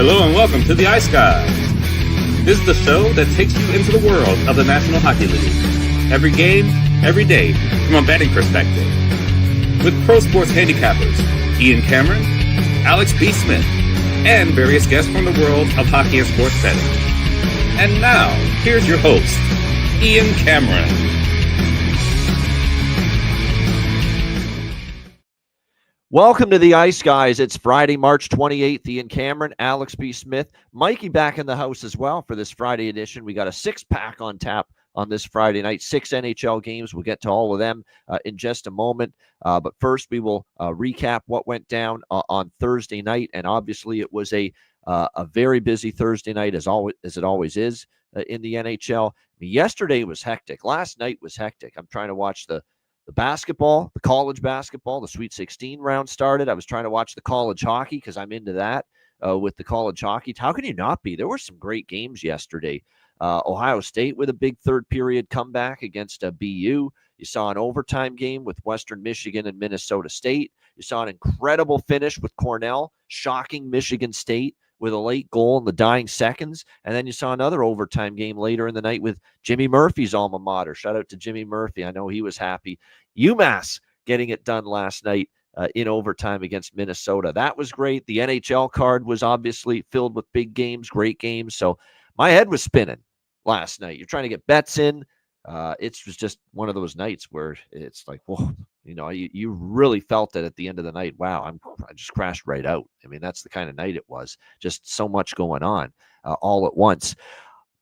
Hello and welcome to the Ice Guys. This is the show that takes you into the world of the National Hockey League. Every game, every day, from a betting perspective. With pro sports handicappers, Ian Cameron, Alex B. Smith, and various guests from the world of hockey and sports betting. And now, here's your host, Ian Cameron. Welcome to the Ice Guys. It's Friday, March 28th. Ian Cameron, Alex B. Smith, Mikey back in the house as well for this Friday edition. We got a six-pack on tap on this Friday night. 6 NHL games. We'll get to all of them in just a moment. But first, we will recap what went down on Thursday night. And obviously, it was a very busy Thursday night, as it always is in the NHL. Yesterday was hectic. Last night was hectic. I'm trying to watch the basketball, the college basketball, the Sweet 16 round started. I was trying to watch the college hockey because I'm into that with the college hockey. How can you not be? There were some great games yesterday. Ohio State with a big third period comeback against BU. You saw an overtime game with Western Michigan and Minnesota State. You saw an incredible finish with Cornell, shocking Michigan State with a late goal in the dying seconds. And then you saw another overtime game later in the night with Jimmy Murphy's alma mater. Shout out to Jimmy Murphy. I know he was happy. UMass getting it done last night in overtime against Minnesota. That was great. The NHL card was obviously filled with big games, great games. So my head was spinning last night. You're trying to get bets in. It was just one of those nights where it's like, whoa, you really felt it at the end of the night. Wow, I just crashed right out. I mean, that's the kind of night it was. Just so much going on all at once.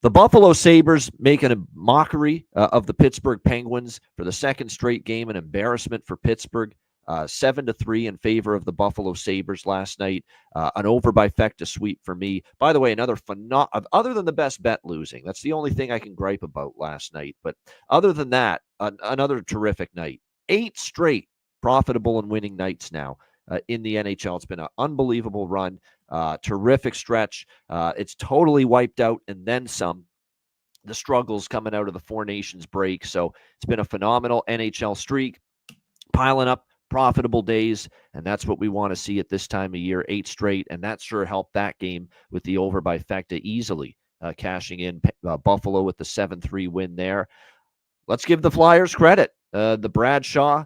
The Buffalo Sabres making a mockery of the Pittsburgh Penguins for the second straight game, an embarrassment for Pittsburgh. 7-3 in favor of the Buffalo Sabres last night. An over-by-fecta sweep for me. By the way, other than the best bet losing, that's the only thing I can gripe about last night. But other than that, another terrific night. 8 straight profitable and winning nights now in the NHL. It's been an unbelievable run. Terrific stretch. It's totally wiped out and then some. The struggles coming out of the Four Nations break. So it's been a phenomenal NHL streak. Piling up profitable days, and that's what we want to see at this time of year. 8 straight, and that sure helped that game with the over-by-fecta easily cashing in Buffalo with the 7-3 win there. Let's give the Flyers credit. The Bradshaw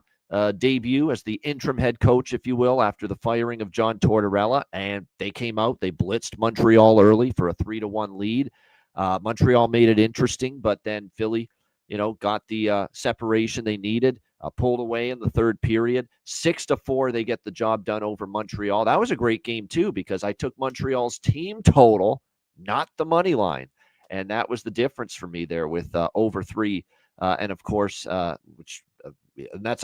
debut as the interim head coach, if you will, after the firing of John Tortorella, and they came out, they blitzed Montreal early for a 3-1 lead. Montreal made it interesting, but then Philly, got the separation they needed. Pulled away in the third period. 6-4, they get the job done over Montreal. That was a great game, too, because I took Montreal's team total, not the money line. And that was the difference for me there with over 3. And, of course, I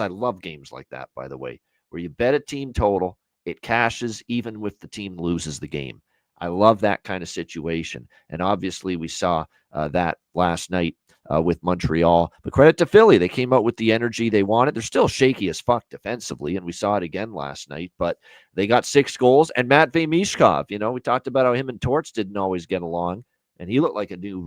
love games like that, by the way, where you bet a team total, it cashes even if the team loses the game. I love that kind of situation. And obviously we saw that last night with Montreal. But credit to Philly. They came out with the energy they wanted. They're still shaky as fuck defensively, and we saw it again last night. But they got 6 goals. And Matvei Michkov, we talked about how him and Torts didn't always get along. And he looked like a new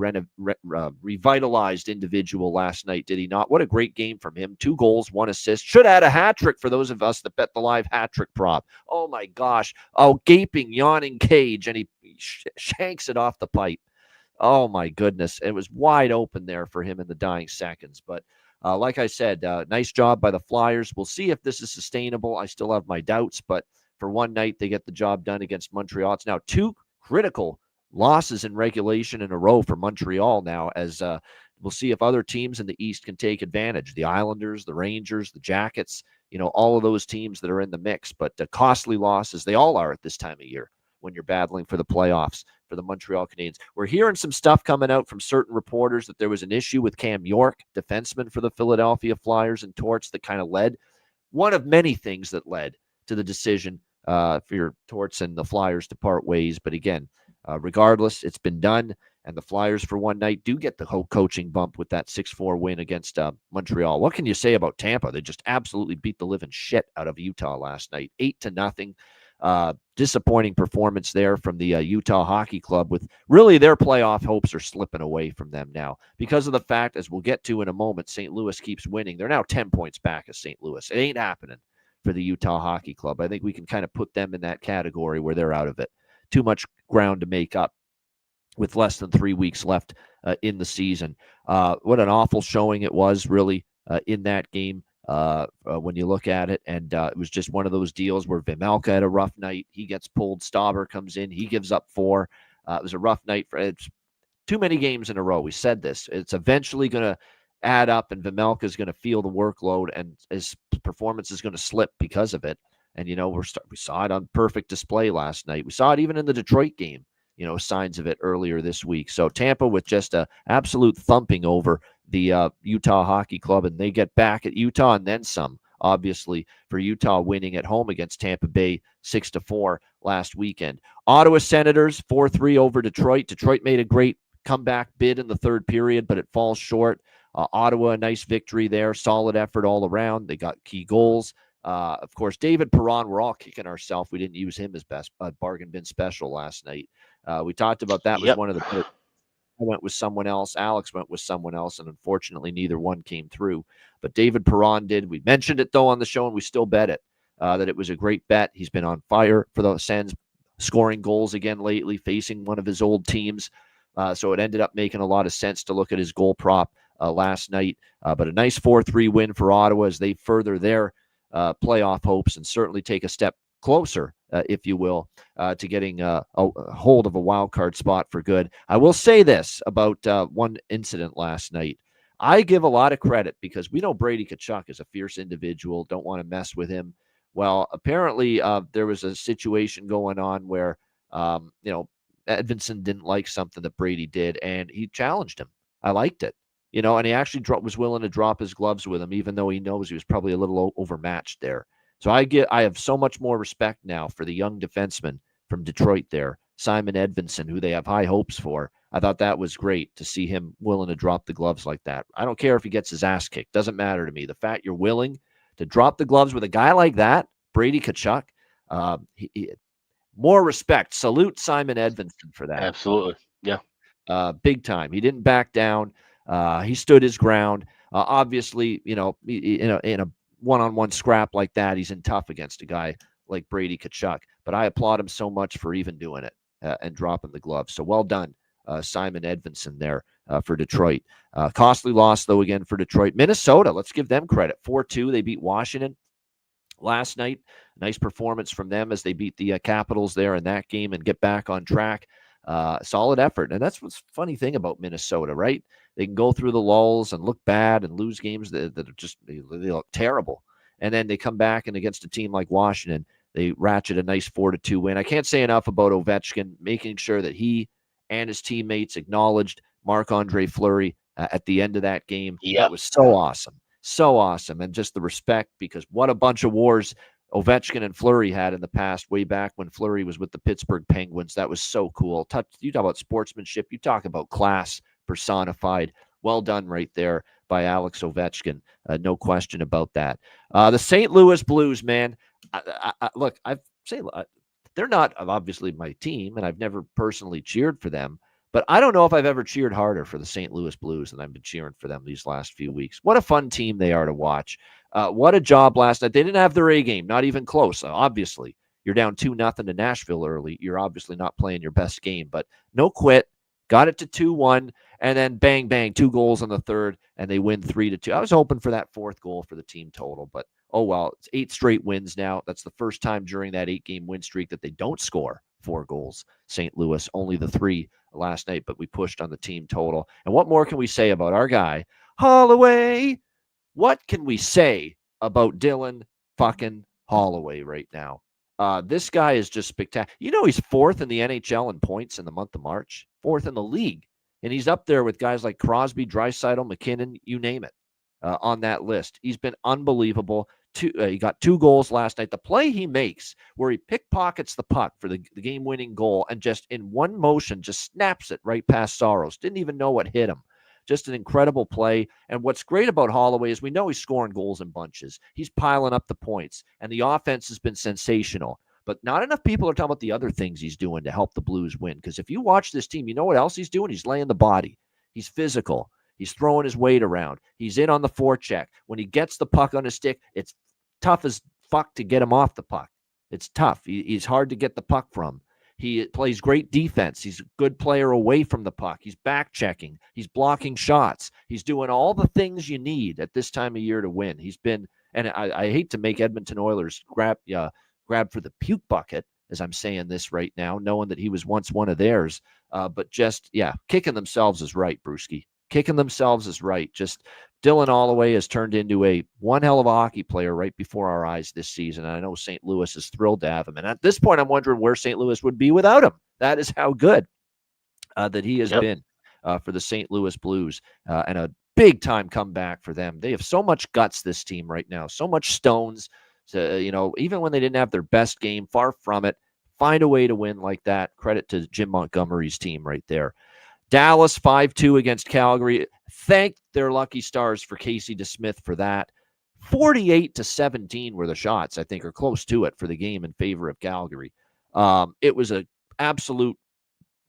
revitalized individual last night, did he not? What a great game from him. 2 goals, 1 assist. Should add a hat trick for those of us that bet the live hat trick prop. Oh, my gosh. Oh, gaping, yawning cage, and he shanks it off the pipe. Oh, my goodness. It was wide open there for him in the dying seconds. But like I said, nice job by the Flyers. We'll see if this is sustainable. I still have my doubts, but for one night, they get the job done against Montreal. It's now 2 critical losses in regulation in a row for Montreal now, as we'll see if other teams in the East can take advantage. The Islanders, the Rangers, the Jackets, all of those teams that are in the mix. But costly losses, they all are at this time of year when you're battling for the playoffs for the Montreal Canadiens. We're hearing some stuff coming out from certain reporters that there was an issue with Cam York, defenseman for the Philadelphia Flyers, and Torts that kind of led. One of many things that led to the decision for your Torts and the Flyers to part ways. But again, regardless, it's been done, and the Flyers for one night do get the whole coaching bump with that 6-4 win against Montreal. What can you say about Tampa? They just absolutely beat the living shit out of Utah last night, 8-0. Disappointing performance there from the Utah Hockey Club, with really their playoff hopes are slipping away from them now because of the fact, as we'll get to in a moment, St. Louis keeps winning. They're now 10 points back of St. Louis. It ain't happening for the Utah Hockey Club. I think we can kind of put them in that category where they're out of it. too much ground to make up with less than 3 weeks left in the season. What an awful showing it was, really, in that game when you look at it. And it was just one of those deals where Vejmelka had a rough night. He gets pulled. Stauber comes in. He gives up 4. It was a rough night. It's too many games in a row. We said this. It's eventually going to add up, and Vejmelka is going to feel the workload, and his performance is going to slip because of it. And, we saw it on perfect display last night. We saw it even in the Detroit game, signs of it earlier this week. So Tampa with just a absolute thumping over the Utah Hockey Club, and they get back at Utah and then some, obviously, for Utah winning at home against Tampa Bay 6-4 last weekend. Ottawa Senators 4-3 over Detroit. Detroit made a great comeback bid in the third period, but it falls short. Ottawa, a nice victory there. Solid effort all around. They got key goals. Of course, David Perron, we're all kicking ourselves. We didn't use him as best bargain bin special last night. We talked about that. Was one of the better. I went with someone else. Alex went with someone else, and unfortunately, neither one came through. But David Perron did. We mentioned it, though, on the show, and we still bet it, that it was a great bet. He's been on fire for the Sens, scoring goals again lately, facing one of his old teams. So it ended up making a lot of sense to look at his goal prop last night. But a nice 4-3 win for Ottawa as they further their playoff hopes and certainly take a step closer, if you will, to getting a hold of a wild card spot for good. I will say this about one incident last night. I give a lot of credit because we know Brady Tkachuk is a fierce individual, don't want to mess with him. Well, apparently there was a situation going on where, Edvinsson didn't like something that Brady did, and he challenged him. I liked it. And he actually was willing to drop his gloves with him, even though he knows he was probably a little overmatched there. So I have so much more respect now for the young defenseman from Detroit there, Simon Edvinsson, who they have high hopes for. I thought that was great to see him willing to drop the gloves like that. I don't care if he gets his ass kicked. Doesn't matter to me. The fact you're willing to drop the gloves with a guy like that, Brady Tkachuk, more respect. Salute Simon Edvinsson for that. Absolutely. Yeah. Big time. He didn't back down. He stood his ground. Obviously, in a one-on-one scrap like that, he's in tough against a guy like Brady Tkachuk. But I applaud him so much for even doing it and dropping the gloves. So well done, Simon Edvinsson there for Detroit. Costly loss, though, again for Detroit. Minnesota, let's give them credit. 4-2, they beat Washington last night. Nice performance from them as they beat the Capitals there in that game and get back on track. Solid effort. And that's what's funny thing about Minnesota, right? They can go through the lulls and look bad and lose games that are just, they look terrible. And then they come back and against a team like Washington, they ratchet a nice 4-2 win. I can't say enough about Ovechkin, making sure that he and his teammates acknowledged Marc-Andre Fleury at the end of that game. Yeah. That was so awesome. So awesome. And just the respect, because what a bunch of wars Ovechkin and Fleury had in the past, way back when Fleury was with the Pittsburgh Penguins. That was so cool. You talk about sportsmanship. You talk about class personified. Well done right there by Alex Ovechkin. No question about that. The St. Louis Blues, man. Look, they're not obviously my team, and I've never personally cheered for them. But I don't know if I've ever cheered harder for the St. Louis Blues than I've been cheering for them these last few weeks. What a fun team they are to watch. What a job last night. They didn't have their A game, not even close. Obviously, you're down 2-0 to Nashville early. You're obviously not playing your best game, but no quit. Got it to 2-1, and then bang, bang, 2 goals in the third, and they win 3-2. I was hoping for that 4th goal for the team total, but oh well. It's 8 straight wins now. That's the first time during that 8-game win streak that they don't score 4 goals. St. Louis, only the 3 last night, but we pushed on the team total. And what more can we say about our guy, Holloway? What can we say about Dylan fucking Holloway right now? This guy is just spectacular. He's 4th in the NHL in points in the month of March, 4th in the league. And he's up there with guys like Crosby, Draisaitl, McKinnon, you name it, on that list. He's been unbelievable. He got 2 goals last night. The play he makes where he pickpockets the puck for the game-winning goal and just in one motion just snaps it right past Saros. Didn't even know what hit him. Just an incredible play. And what's great about Holloway is we know he's scoring goals in bunches. He's piling up the points, and the offense has been sensational. But not enough people are talking about the other things he's doing to help the Blues win. Because if you watch this team, you know what else he's doing? He's laying the body. He's physical. He's throwing his weight around. He's in on the forecheck. When he gets the puck on his stick, it's tough as fuck to get him off the puck. It's tough. He's hard to get the puck from. He plays great defense. He's a good player away from the puck. He's back checking. He's blocking shots. He's doing all the things you need at this time of year to win. He's been, and I hate to make Edmonton Oilers grab for the puke bucket as I'm saying this right now, knowing that he was once one of theirs. But just, kicking themselves is right, Brewski. Kicking themselves is right. Just Dylan Holloway has turned into a one hell of a hockey player right before our eyes this season. And I know St. Louis is thrilled to have him. And at this point, I'm wondering where St. Louis would be without him. That is how good that he has been for the St. Louis Blues, and a big-time comeback for them. They have so much guts, this team right now, so much stones. Even when they didn't have their best game, far from it, find a way to win like that. Credit to Jim Montgomery's team right there. Dallas 5-2 against Calgary. Thank their lucky stars for Casey DeSmith for that. 48-17 were the shots, I think, or close to it for the game in favor of Calgary. It was an absolute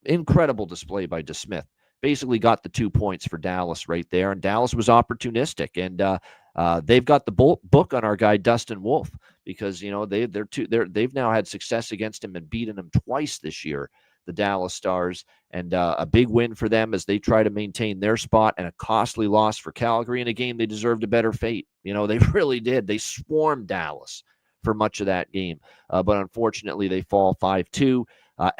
incredible display by DeSmith. Basically got the 2 points for Dallas right there, and Dallas was opportunistic. And they've got the book on our guy Dustin Wolf, because they've now had success against him and beaten him twice this year, the Dallas Stars, and a big win for them as they try to maintain their spot, and a costly loss for Calgary in a game they deserved a better fate. They really did. They swarmed Dallas for much of that game, but unfortunately they fall 5-2.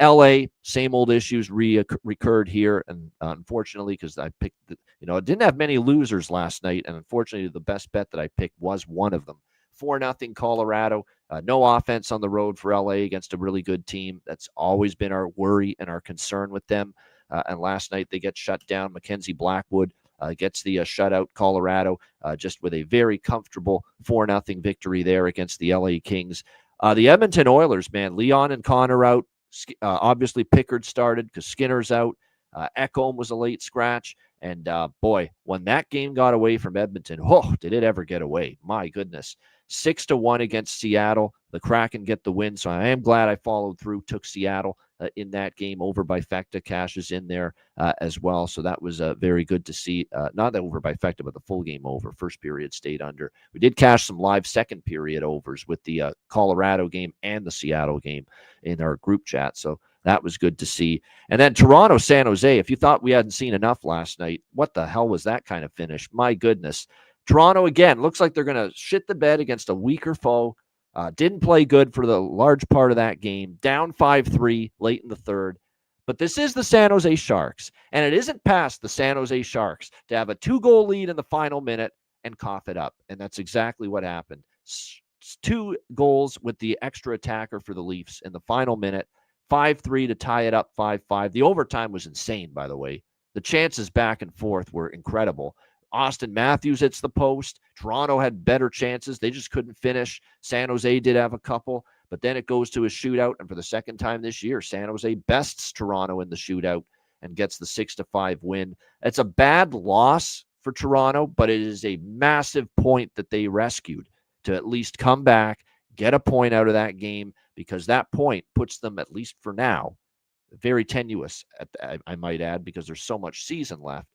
LA, same old issues recurred here, and unfortunately, because I picked, I didn't have many losers last night, and unfortunately, the best bet that I picked was one of them. 4-0 Colorado. No offense on the road for LA against a really good team. That's always been our worry and our concern with them. And last night they get shut down. Mackenzie Blackwood gets the shutout. Colorado just with a very comfortable 4-0 victory there against the LA Kings. The Edmonton Oilers, man, Leon and Connor out. Obviously, Pickard started because Skinner's out. Ekholm was a late scratch. And boy, when that game got away from Edmonton, did it ever get away? My goodness. 6-1 against Seattle. The Kraken get the win. So I am glad I followed through, took Seattle in that game over by Fecta. Cash is in there as well. So that was very good to see. Not over by Fecta, but the full game over. First period stayed under. We did cash some live second period overs with the Colorado game and the Seattle game in our group chat. So that was good to see. And then Toronto, San Jose. If you thought we hadn't seen enough last night, what the hell was that kind of finish? My goodness. Toronto, again, looks like they're going to shit the bed against a weaker foe. Didn't play good for the large part of that game. Down 5-3 late in the third. But this is the San Jose Sharks, and it isn't past the San Jose Sharks to have a 2-goal lead in the final minute and cough it up. And that's exactly what happened. 2 goals with the extra attacker for the Leafs in the final minute. 5-3 to tie it up 5-5. The overtime was insane, by the way. The chances back and forth were incredible. Austin Matthews hits the post. Toronto had better chances. They just couldn't finish. San Jose did have a couple, but then it goes to a shootout. And for the second time this year, San Jose bests Toronto in the shootout and gets the 6-5 win. It's a bad loss for Toronto, but it is a massive point that they rescued to at least come back, get a point out of that game, because that point puts them, at least for now, very tenuous, I might add, because there's so much season left.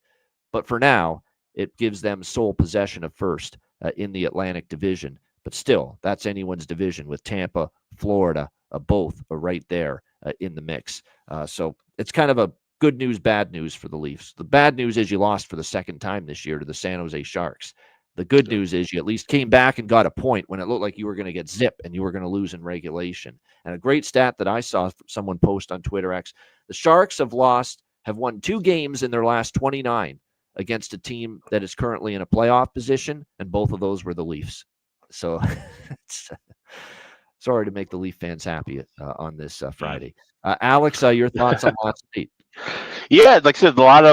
But for now, it gives them sole possession of first in the Atlantic Division. But still, that's anyone's division with Tampa, Florida, both are right there in the mix. So it's kind of a good news, bad news for the Leafs. The bad news is you lost for the second time this year to the San Jose Sharks. The good news is you at least came back and got a point when it looked like you were going to get zipped and you were going to lose in regulation. And a great stat that I saw someone post on Twitter X, the Sharks have won 2 games in their last 29 against a team that is currently in a playoff position, and both of those were the Leafs. So sorry to make the Leaf fans happy on this Friday. Alex, your thoughts on last night? Yeah, like I said, a lot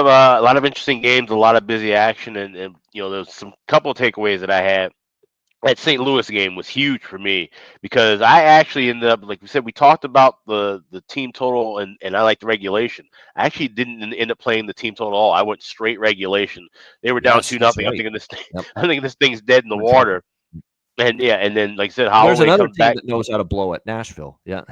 of interesting games, a lot of busy action, and there's some couple of takeaways that I had. That St. Louis game was huge for me because I actually ended up, like we said, we talked about the team total and I like the regulation. I actually didn't end up playing the team total at all. I went straight regulation. They were down 2-0. Right. I'm thinking this thing's dead in the water. And then like I said, Holloway there's another comes team back that knows how to blow it. Nashville, yeah.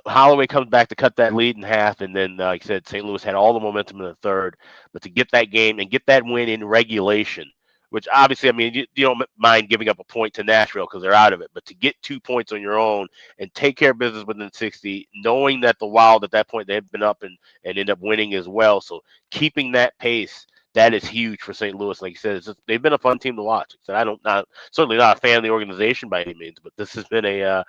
Holloway comes back to cut that lead in half, and then like I said, St. Louis had all the momentum in the third, but to get that game and get that win in regulation which obviously, I mean, you don't mind giving up a point to Nashville because they're out of it, but to get 2 points on your own and take care of business within 60, knowing that the Wild at that point, they've been up and end up winning as well. So keeping that pace, that is huge for St. Louis. Like you said, they've been a fun team to watch. So certainly not a fan of the organization by any means, but this has been a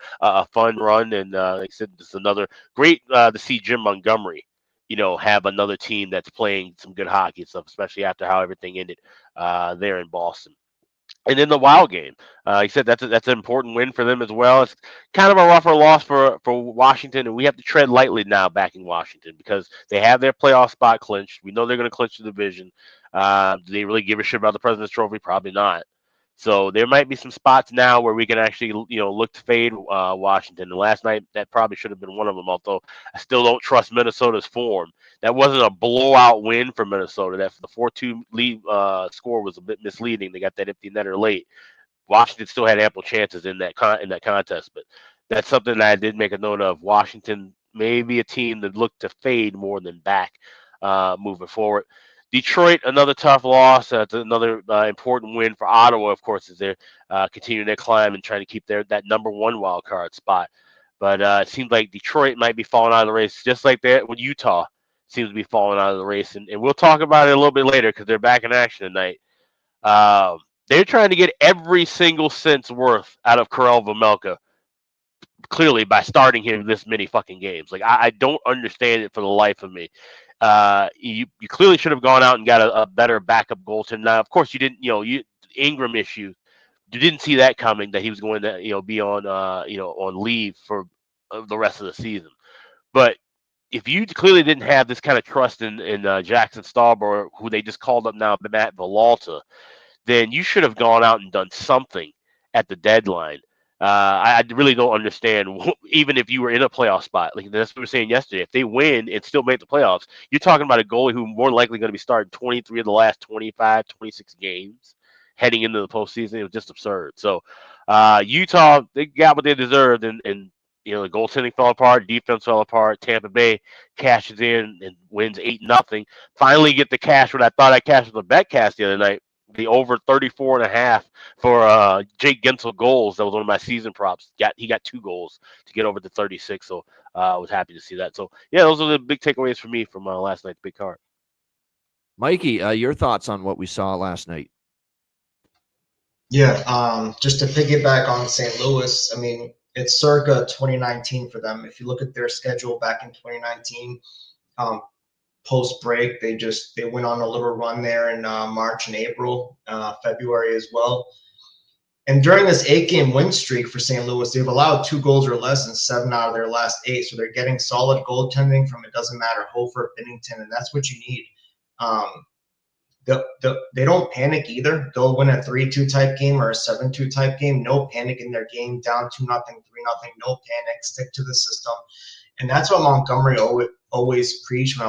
fun run. And like I said, this is another great to see Jim Montgomery, have another team that's playing some good hockey and stuff, especially after how everything ended there in Boston. And then the Wild game, he said that's an important win for them as well. It's kind of a rougher loss for Washington, and we have to tread lightly now back in Washington because they have their playoff spot clinched. We know they're going to clinch the division. Do they really give a shit about the President's Trophy? Probably not. So there might be some spots now where we can actually, look to fade Washington. And last night, that probably should have been one of them, although I still don't trust Minnesota's form. That wasn't a blowout win for Minnesota. That the 4-2 lead score was a bit misleading. They got that empty netter late. Washington still had ample chances in that contest, but that's something that I did make a note of. Washington may be a team that looked to fade more than back moving forward. Detroit, another tough loss. It's another important win for Ottawa, of course, as they're continuing their climb and trying to keep that number one wild card spot. But it seems like Detroit might be falling out of the race, just like that with Utah seems to be falling out of the race. And we'll talk about it a little bit later because they're back in action tonight. They're trying to get every single cent's worth out of Karel Vejmelka, clearly, by starting him this many fucking games. Like, I don't understand it for the life of me. You clearly should have gone out and got a better backup goaltender. Now, of course, you didn't. Ingram issue. You didn't see that coming, that he was going to be on on leave for the rest of the season. But if you clearly didn't have this kind of trust in Jackson Stahlberg, who they just called up now, Matt Villalta, then you should have gone out and done something at the deadline. I really don't understand, even if you were in a playoff spot. Like that's what we were saying yesterday. If they win and still make the playoffs, you're talking about a goalie who more likely going to be starting 23 of the last 25, 26 games heading into the postseason. It was just absurd. So Utah, they got what they deserved, and the goaltending fell apart, defense fell apart. Tampa Bay cashes in and wins 8-0. Finally get the cash when I thought I cashed with a bet cast the other night. The over 34.5 for Jake Gensel goals. That was one of my season props. He got 2 goals to get over to 36. So I was happy to see that. So yeah, those are the big takeaways for me from last night's big card. Mikey, your thoughts on what we saw last night? Yeah, just to piggyback on St. Louis, I mean, it's circa 2019 for them. If you look at their schedule back in 2019, post break, they went on a little run there in March and April, February as well. And during this 8-game win streak for St. Louis, they've allowed 2 goals or less in 7 out of their last 8. So they're getting solid goaltending from, it doesn't matter, Hofer, Binnington, and that's what you need. They don't panic either. They'll win a 3-2 type game or a 7-2 type game. No panic in their game, down 2-0, 3-0, no panic, stick to the system. And that's what Montgomery always preached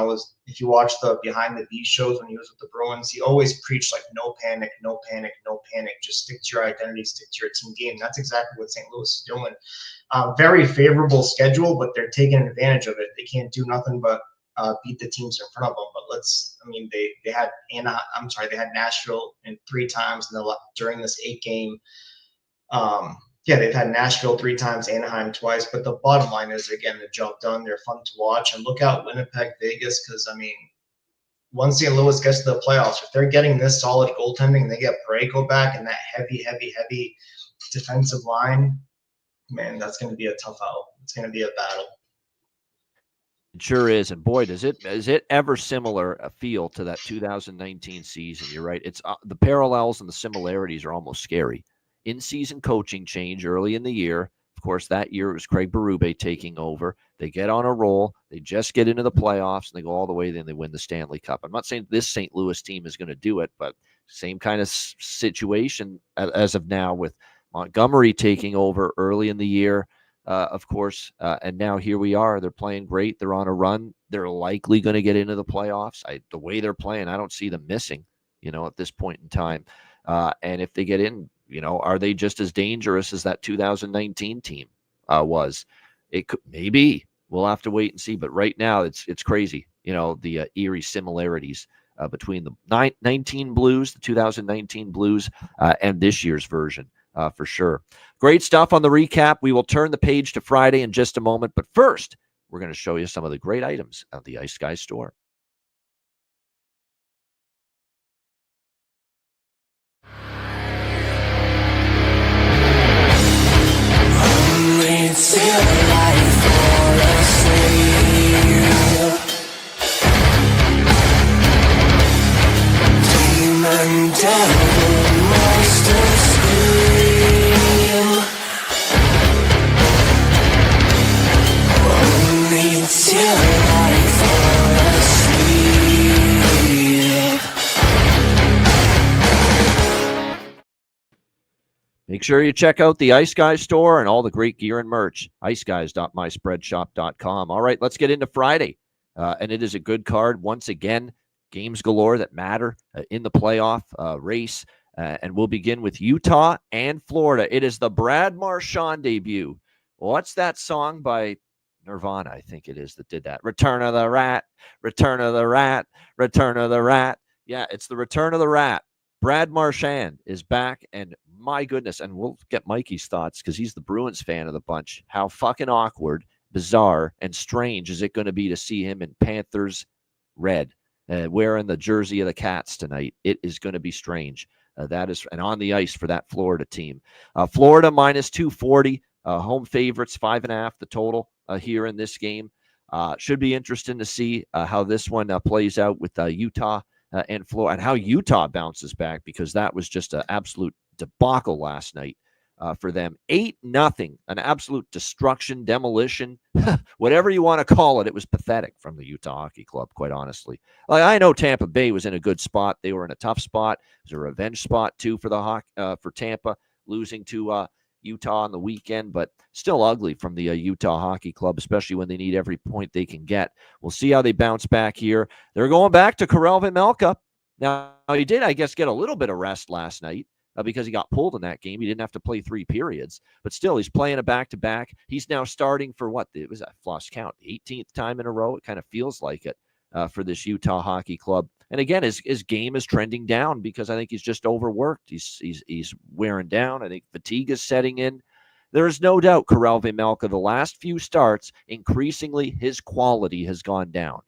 if you watch the Behind the Beat shows when he was with the Bruins, he always preached like no panic, no panic, no panic. Just stick to your identity, stick to your team game. That's exactly what St. Louis is doing. Very favorable schedule, but they're taking advantage of it. They can't do nothing but beat the teams in front of them. But they had they had Nashville 3 times during this 8-game. They've had Nashville 3 times, Anaheim twice, but the bottom line is, again, the job done. They're fun to watch, and look out Winnipeg, Vegas, because once St. Louis gets to the playoffs, if they're getting this solid goaltending, they get Parayko back and that heavy defensive line, man, that's going to be a tough out. It's going to be a battle. It sure is, and boy, is it ever similar a feel to that 2019 season. You're right. It's the parallels and the similarities are almost scary. In-season coaching change early in the year. Of course, that year it was Craig Berube taking over. They get on a roll. They just get into the playoffs, and they go all the way. Then they win the Stanley Cup. I'm not saying this St. Louis team is going to do it, but same kind of situation as of now with Montgomery taking over early in the year, of course. And now here we are. They're playing great. They're on a run. They're likely going to get into the playoffs. The way they're playing, I don't see them missing, at this point in time. And if they get in, are they just as dangerous as that 2019 team was? It could, maybe. We'll have to wait and see. But right now, it's crazy. The eerie similarities between the 19 Blues, the 2019 Blues, and this year's version for sure. Great stuff on the recap. We will turn the page to Friday in just a moment, but first, we're going to show you some of the great items at the Ice Guy store. Make sure you check out the Ice Guys store and all the great gear and merch. iceguys.myspreadshop.com. All right, let's get into Friday. And it is a good card. Once again, games galore that matter in the playoff race. And we'll begin with Utah and Florida. It is the Brad Marchand debut. What's that song by Nirvana? I think it is that did that. Return of the Rat, Return of the Rat, Return of the Rat. Yeah, it's the Return of the Rat. Brad Marchand is back, and my goodness, and we'll get Mikey's thoughts because he's the Bruins fan of the bunch. How fucking awkward, bizarre, and strange is it going to be to see him in Panthers red, wearing the jersey of the Cats tonight? It is going to be strange. That is, and on the ice for that Florida team. Florida minus 240, home favorites, 5.5 the total here in this game. Should be interesting to see how this one plays out with Utah and Florida, and how Utah bounces back, because that was just an absolute debacle last night for them. 8-0, an absolute destruction, demolition, whatever you want to call it. It was pathetic from the Utah Hockey Club, quite honestly. Like, I know Tampa Bay was in a good spot. They were in a tough spot. It was a revenge spot too for for Tampa, losing to Utah on the weekend, but still ugly from the Utah Hockey Club, especially when they need every point they can get. We'll see how they bounce back here. They're going back to Karel Vejmelka. Now, he did, I guess, get a little bit of rest last night because he got pulled in that game. He didn't have to play 3 periods, but still, he's playing a back-to-back. He's now starting for what? It was a lost count, the 18th time in a row. It kind of feels like it for this Utah Hockey Club. And again, his game is trending down because I think he's just overworked. He's wearing down. I think fatigue is setting in. There is no doubt Karel Vejmelka, the last few starts, increasingly his quality has gone down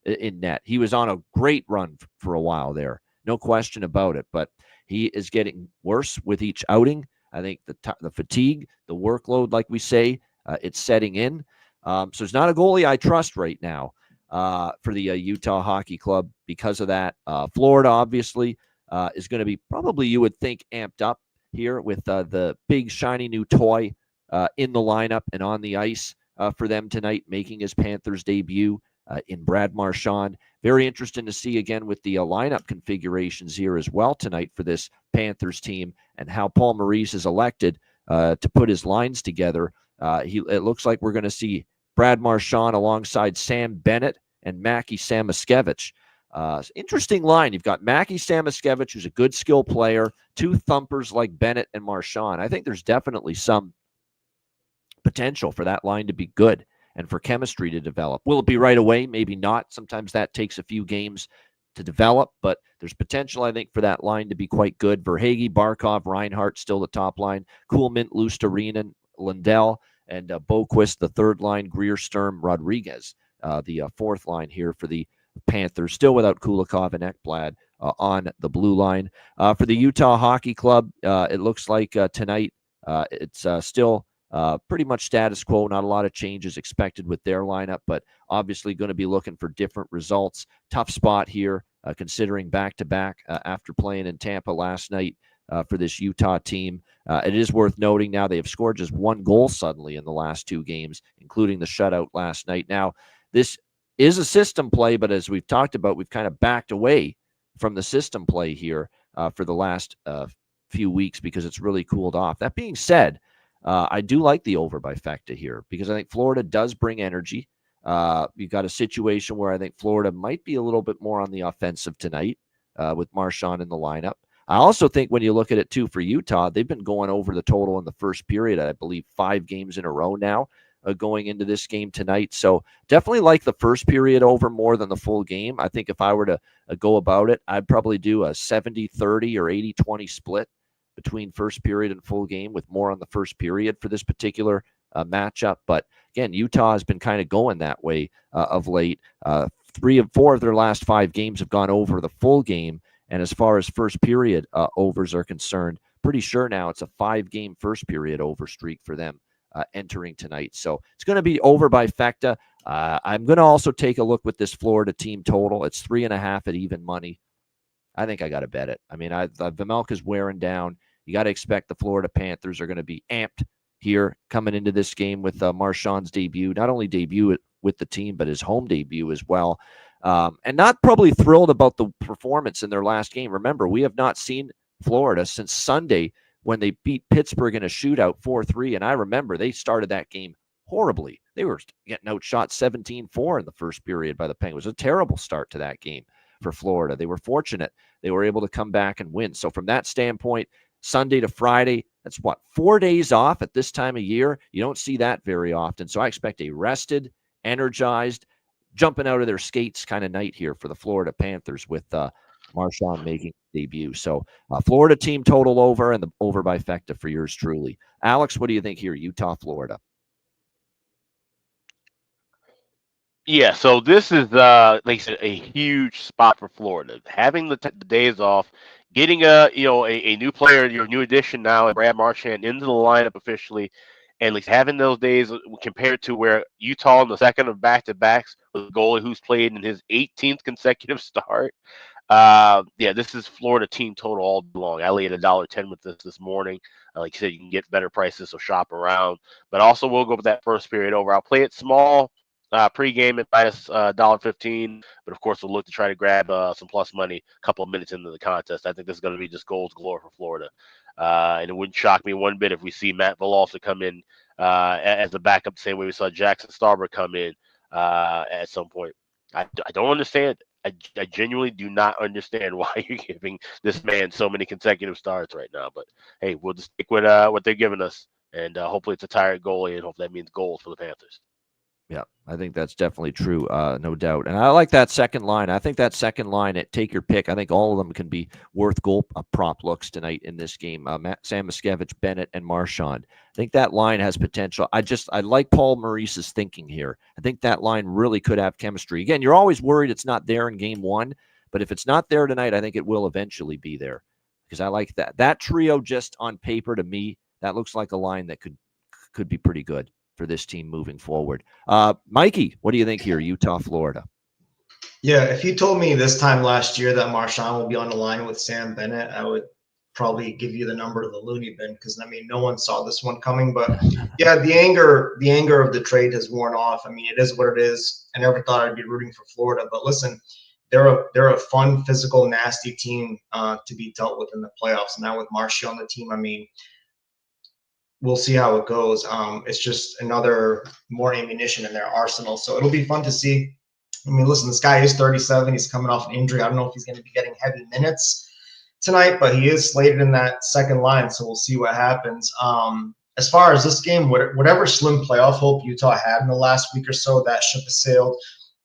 in net. He was on a great run for a while there, no question about it. But he is getting worse with each outing. I think the fatigue, the workload, like we say, it's setting in. So it's not a goalie I trust right now for the Utah Hockey Club because of that. Florida, obviously, is going to be probably, you would think, amped up here with the big, shiny new toy in the lineup and on the ice for them tonight, making his Panthers debut in Brad Marchand. Very interesting to see, again, with the lineup configurations here as well tonight for this Panthers team and how Paul Maurice is elected to put his lines together. It looks like we're going to see Brad Marchand alongside Sam Bennett and Mackie Samoskevich. Interesting line. You've got Mackie Samoskevich, who's a good skill player, 2 thumpers like Bennett and Marchand. I think there's definitely some potential for that line to be good and for chemistry to develop. Will it be right away? Maybe not. Sometimes that takes a few games to develop, but there's potential, I think, for that line to be quite good. Verhaeghe, Barkov, Reinhart, still the top line. Kuhlman, Luostarinen, Lindell, and Boquist, the third line. Greer, Sturm, Rodriguez, the fourth line here for the Panthers, still without Kulikov and Ekblad on the blue line. For the Utah Hockey Club, it looks like tonight it's still pretty much status quo. Not a lot of changes expected with their lineup, but obviously going to be looking for different results. Tough spot here, considering back-to-back after playing in Tampa last night for this Utah team. It is worth noting now they have scored just 1 goal suddenly in the last 2 games, including the shutout last night. Now, this is a system play, but as we've talked about, we've kind of backed away from the system play here for the last few weeks because it's really cooled off. That being said, I do like the over by Fecta here because I think Florida does bring energy. You've got a situation where I think Florida might be a little bit more on the offensive tonight with Marchand in the lineup. I also think when you look at it, too, for Utah, they've been going over the total in the first period, I believe, 5 games in a row now. going into this game tonight. So definitely like the first period over more than the full game. I think if I were to go about it, I'd probably do a 70-30 or 80-20 split between first period and full game, with more on the first period for this particular matchup. But again, Utah has been kind of going that way of late. 3 of 4 of their last 5 games have gone over the full game. And as far as first period overs are concerned, pretty sure now it's a 5-game first period over streak for them entering tonight. So it's going to be over by Fecta. I'm going to also take a look with this Florida team total. It's 3.5 at even money. I think I got to bet it. I mean, Vejmelka's wearing down. You got to expect the Florida Panthers are going to be amped here coming into this game with Marchand's debut, not only debut with the team, but his home debut as well. And not probably thrilled about the performance in their last game. Remember, we have not seen Florida since Sunday when they beat Pittsburgh in a shootout 4-3. And I remember they started that game horribly. They were getting outshot 17-4 in the first period by the Penguins. A terrible start to that game for Florida. They were fortunate. They were able to come back and win. So from that standpoint, Sunday to Friday, that's 4 days off at this time of year. You don't see that very often. So I expect a rested, energized, jumping out of their skates kind of night here for the Florida Panthers with Marchand making debut. So Florida team total over, and the over by Fecta for yours truly. Alex, what do you think here? Utah, Florida. Yeah, so this is like I said, a huge spot for Florida. Having the days off, getting a new player, your new addition now, and Brad Marchand into the lineup officially, and at least having those days compared to where Utah in the second of back-to-backs with a goalie who's played in his 18th consecutive start. This is Florida team total all day long. I laid $1.10 with this morning. Like you said, you can get better prices, so shop around. But also, we'll go with that first period over. I'll play it small. Pre-game at minus $1.15, but of course we'll look to try to grab some plus money a couple of minutes into the contest. I think this is going to be just goals galore for Florida, and it wouldn't shock me one bit if we see Matt Villalta come in as a backup, the same way we saw Jackson Starber come in at some point. I don't understand. I genuinely do not understand why you're giving this man so many consecutive starts right now. But hey, we'll just stick with what they're giving us, and hopefully it's a tired goalie, and hopefully that means goals for the Panthers. Yeah, I think that's definitely true, no doubt. And I like that second line. I think that second line, take your pick. I think all of them can be worth goal prop looks tonight in this game. Sam Miskevich, Bennett, and Marchand. I think that line has potential. I like Paul Maurice's thinking here. I think that line really could have chemistry. Again, you're always worried it's not there in game one, but if it's not there tonight, I think it will eventually be there, because I like that. That trio, just on paper, to me, that looks like a line that could be pretty good for this team moving forward. Mikey, what do you think here? Utah, Florida. Yeah, if you told me this time last year that Marchand will be on the line with Sam Bennett, I would probably give you the number of the loony bin, because I mean no one saw this one coming. But yeah, the anger of the trade has worn off. I mean, it is what it is. I never thought I'd be rooting for Florida, but listen, they're a fun, physical, nasty team to be dealt with in the playoffs. And now with Marchand on the team, I mean, we'll see how it goes. It's just another more ammunition in their arsenal. So it'll be fun to see. I mean, listen, this guy is 37. He's coming off an injury. I don't know if he's going to be getting heavy minutes tonight, but he is slated in that second line. So we'll see what happens. As far as this game, whatever slim playoff hope Utah had in the last week or so, that ship has sailed.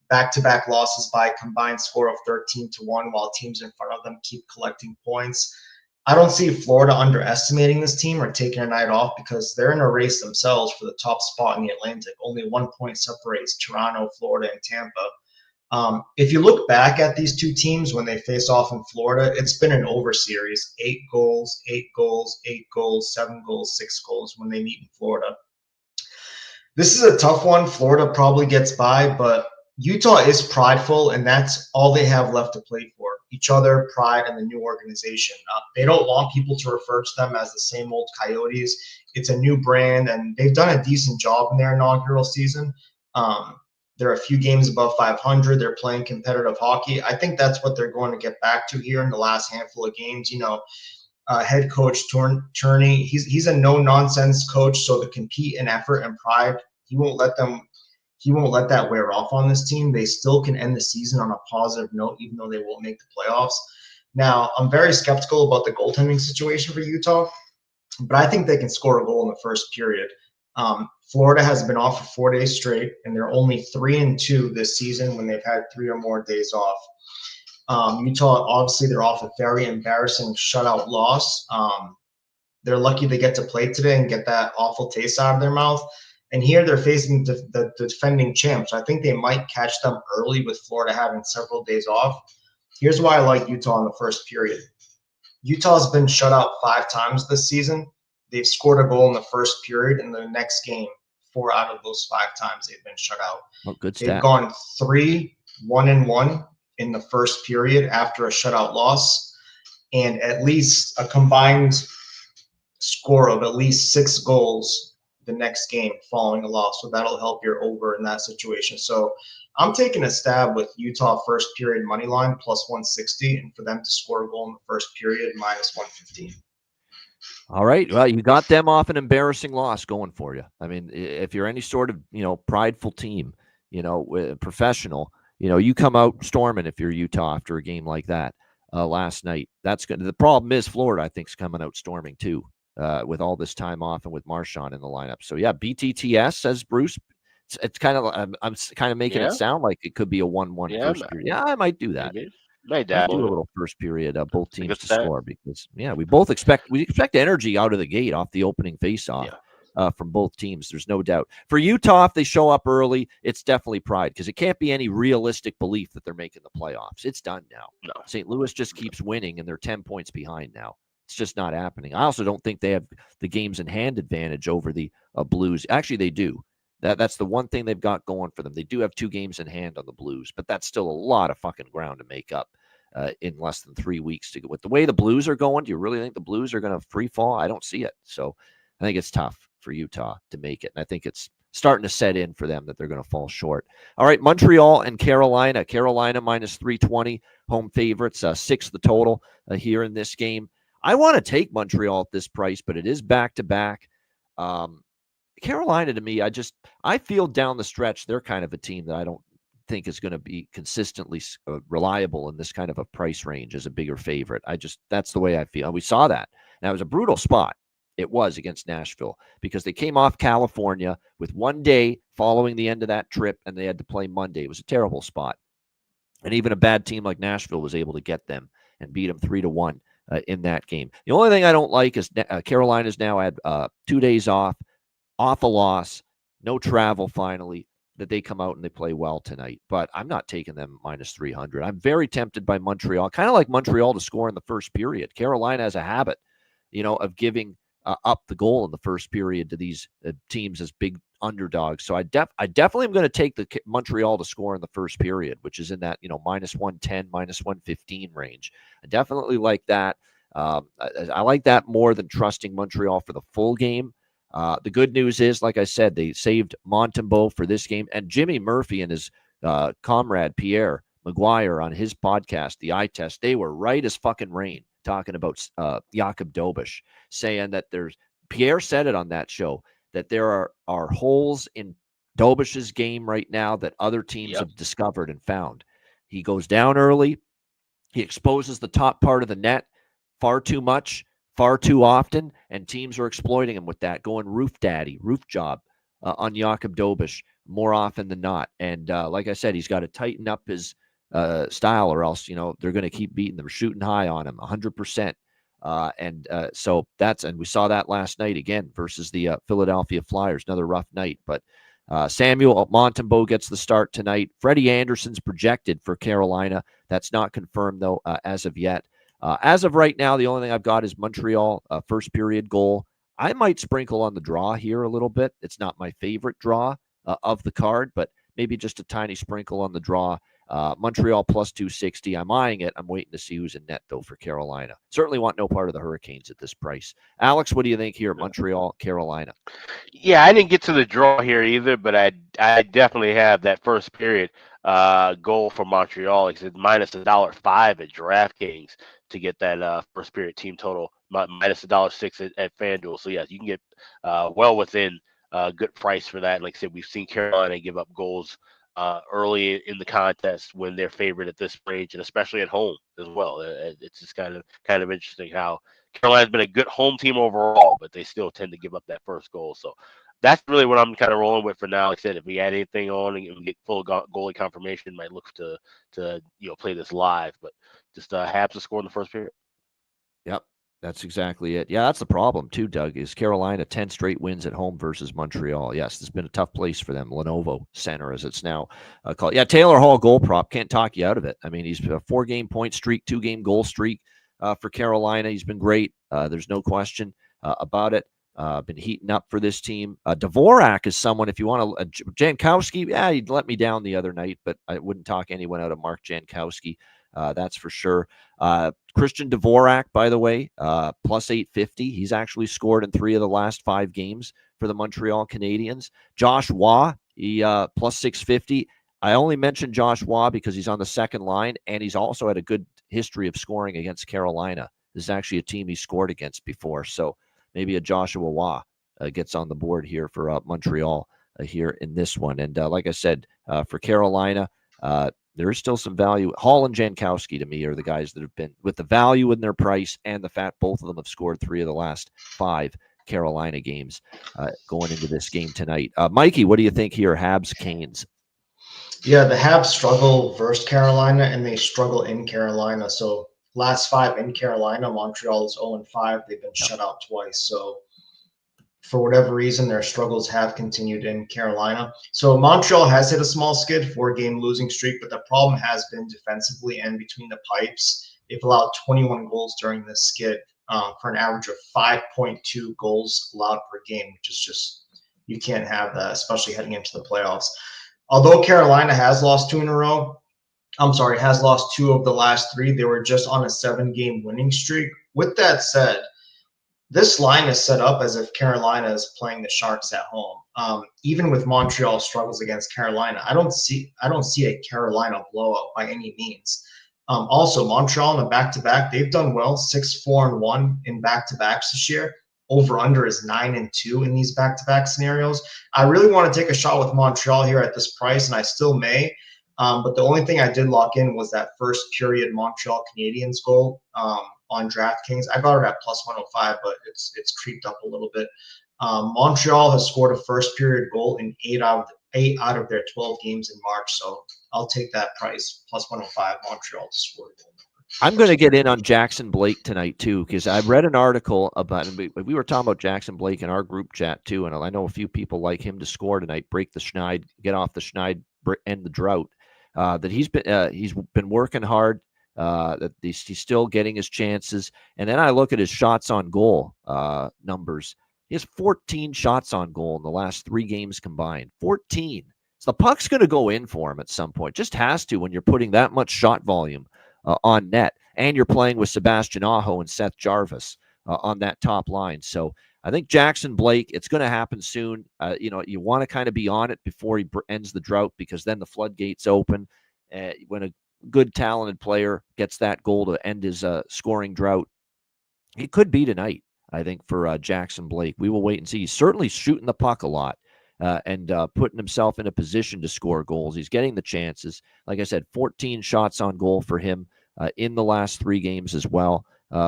Back-to-back losses by a combined score of 13-1, while teams in front of them keep collecting points. I don't see Florida underestimating this team or taking a night off, because they're in a race themselves for the top spot in the Atlantic. Only 1 point separates Toronto, Florida, and Tampa. If you look back at these two teams when they face off in Florida, it's been an over series. 8 goals, 8 goals, 8 goals, 7 goals, 6 goals when they meet in Florida. This is a tough one. Florida probably gets by, but Utah is prideful, and that's all they have left to play for. Each other, pride, and the new organization. They don't want people to refer to them as the same old Coyotes. It's a new brand, and they've done a decent job in their inaugural season. They're a few games above 500. They're playing competitive hockey. I think that's what they're going to get back to here in the last handful of games. You know, head coach Turney, he's a no-nonsense coach, so the compete and effort and pride, he won't let that wear off on this team. They still can end the season on a positive note, even though they won't make the playoffs. Now, I'm very skeptical about the goaltending situation for Utah, but I think they can score a goal in the first period. Florida has been off for 4 days straight, and they're only 3-2 this season when they've had 3 or more days off. Utah, obviously, they're off a very embarrassing shutout loss. They're lucky they get to play today and get that awful taste out of their mouth. And here they're facing the defending champs. I think they might catch them early with Florida having several days off. Here's why I like Utah in the first period. Utah's been shut out 5 times this season. They've scored a goal in the first period. In the next game, 4 out of those 5 times they've been shut out. Oh, good stat. They've gone 3-1-1 in the first period after a shutout loss, and at least a combined score of at least 6 goals the next game following a loss. So that'll help your over in that situation. So I'm taking a stab with Utah first period money line plus 160, and for them to score a goal in the first period minus 115. All right. Well, you got them off an embarrassing loss going for you. I mean, if you're any sort of, prideful team, professional, you come out storming if you're Utah after a game like that last night. That's good. The problem is Florida, I think, is coming out storming too with all this time off and with Marchand in the lineup. So, yeah, BTTS, says Bruce. It's kind of, I'm kind of making it sound like it could be a 1-1 first period. Yeah, I might do that. Might do a little first period, both teams to score, because we both expect energy out of the gate off the opening faceoff from both teams. There's no doubt. For Utah, if they show up early, it's definitely pride, because it can't be any realistic belief that they're making the playoffs. It's done now. No. St. Louis just keeps winning, and they're 10 points behind now. It's just not happening. I also don't think they have the games in hand advantage over the Blues. Actually, they do. That's the one thing they've got going for them. They do have 2 games in hand on the Blues, but that's still a lot of fucking ground to make up in less than 3 weeks. With the way the Blues are going, do you really think the Blues are going to free fall? I don't see it. So I think it's tough for Utah to make it. And I think it's starting to set in for them that they're going to fall short. All right, Montreal and Carolina. Carolina minus 320, home favorites, 6 the total here in this game. I want to take Montreal at this price, but it is back-to-back. Carolina, to me, I feel down the stretch they're kind of a team that I don't think is going to be consistently reliable in this kind of a price range as a bigger favorite. That's the way I feel. We saw that. Now, it was a brutal spot. It was against Nashville, because they came off California with 1 day following the end of that trip, and they had to play Monday. It was a terrible spot. And even a bad team like Nashville was able to get them and beat them 3-1 in that game. The only thing I don't like is Carolina's now had 2 days off a loss, no travel finally, that they come out and they play well tonight. But I'm not taking them minus 300. I'm very tempted by Montreal, kind of like Montreal to score in the first period. Carolina has a habit, of giving up the goal in the first period to these teams as big underdogs. So I definitely am going to take the Montreal to score in the first period, which is in that, minus 110, minus 115 range. I definitely like that. I like that more than trusting Montreal for the full game. The good news is, like I said, they saved Montembeault for this game, and Jimmy Murphy and his comrade Pierre Maguire on his podcast, The Eye Test, they were right as fucking rain talking about Jakub Dobeš, saying that Pierre said it on that show, that there are holes in Dobeš's game right now that other teams have discovered and found. He goes down early. He exposes the top part of the net far too much, far too often, and teams are exploiting him with that, going roof job on Jakub Dobeš more often than not. And like I said, he's got to tighten up his style, or else, they're going to keep beating them, shooting high on him 100%. So and we saw that last night again versus the Philadelphia Flyers, another rough night. But Samuel Montembeault gets the start tonight. Freddie Anderson's projected for Carolina. That's not confirmed, though, as of yet. As of right now, the only thing I've got is Montreal first period goal. I might sprinkle on the draw here a little bit. It's not my favorite draw of the card, but maybe just a tiny sprinkle on the draw. Montreal plus 260. I'm eyeing it. I'm waiting to see who's in net, though, for Carolina. Certainly want no part of the Hurricanes at this price. Alex, what do you think here? Montreal, Carolina. Yeah, I didn't get to the draw here either, but I definitely have that first period goal for Montreal. It's minus $1.05 at DraftKings to get that first period team total, minus $1.06 at FanDuel. So, yes, you can get well within a good price for that. Like I said, we've seen Carolina give up goals early in the contest when they're favored at this range, and especially at home as well. It's just kind of interesting how Carolina's been a good home team overall, but they still tend to give up that first goal. So that's really what I'm kind of rolling with for now. Like I said, if we add anything on and we get full goalie confirmation, might look to play this live. But just Habs to score in the first period. Yep, that's exactly it. Yeah, that's the problem too, Doug, is Carolina 10 straight wins at home versus Montreal. Yes, it's been a tough place for them. Lenovo Center, as it's now called. Yeah, Taylor Hall goal prop. Can't talk you out of it. I mean, he's a 4-game point streak, 2-game goal streak for Carolina. He's been great. There's no question about it. Been heating up for this team. Dvorak is someone, if you want to, Jankowski, yeah, he'd let me down the other night, but I wouldn't talk anyone out of Mark Jankowski. That's for sure. Christian Dvorak, by the way, plus 850. He's actually scored in 3 of the last 5 games for the Montreal Canadiens. Josh Waugh, he plus 650. I only mentioned Josh Waugh because he's on the second line, and he's also had a good history of scoring against Carolina. This is actually a team he scored against before, so maybe a Joshua Waugh gets on the board here for Montreal here in this one. And like I said, for Carolina, there is still some value. Hall and Jankowski, to me, are the guys that have been with the value in their price and the fact both of them have scored 3 of the last 5 Carolina games going into this game tonight. Mikey, what do you think here? Habs, Canes. Yeah, the Habs struggle versus Carolina, and they struggle in Carolina. So last 5 in Carolina, Montreal is 0-5. They've been shut out twice. So for whatever reason, their struggles have continued in Carolina. So Montreal has hit a small skid, 4-game losing streak, but the problem has been defensively and between the pipes. They've allowed 21 goals during this skid for an average of 5.2 goals allowed per game, which is just, you can't have that, especially heading into the playoffs. Although Carolina has lost 2 in a row, has lost 2 of the last 3. They were just on a 7-game winning streak. With that said, this line is set up as if Carolina is playing the Sharks at home. Even with Montreal struggles against Carolina, I don't see a Carolina blowout by any means. Also, Montreal in the back-to-back, they've done well, 6-4-1 in back-to-backs this year. Over-under is 9-2 in these back-to-back scenarios. I really want to take a shot with Montreal here at this price, and I still may. But the only thing I did lock in was that first period Montreal Canadiens goal on DraftKings. I got it at plus 105, but it's creeped up a little bit. Montreal has scored a first period goal in 8 out of their 12 games in March. So I'll take that price, plus 105, Montreal to score a goal. I'm going to get in on Jackson Blake tonight, too, because I read an article about him. We were talking about Jackson Blake in our group chat, too, and I know a few people like him to score tonight, break the schneid, get off the schneid, end the drought. That he's been working hard, that he's still getting his chances. And then I look at his shots on goal numbers. He has 14 shots on goal in the last 3 games combined. 14. So the puck's going to go in for him at some point. Just has to when you're putting that much shot volume on net, and you're playing with Sebastian Aho and Seth Jarvis on that top line. So I think Jackson Blake, it's going to happen soon. You want to kind of be on it before he ends the drought, because then the floodgates open. When a good, talented player gets that goal to end his scoring drought, it could be tonight, I think, for Jackson Blake. We will wait and see. He's certainly shooting the puck a lot and putting himself in a position to score goals. He's getting the chances. Like I said, 14 shots on goal for him in the last 3 games as well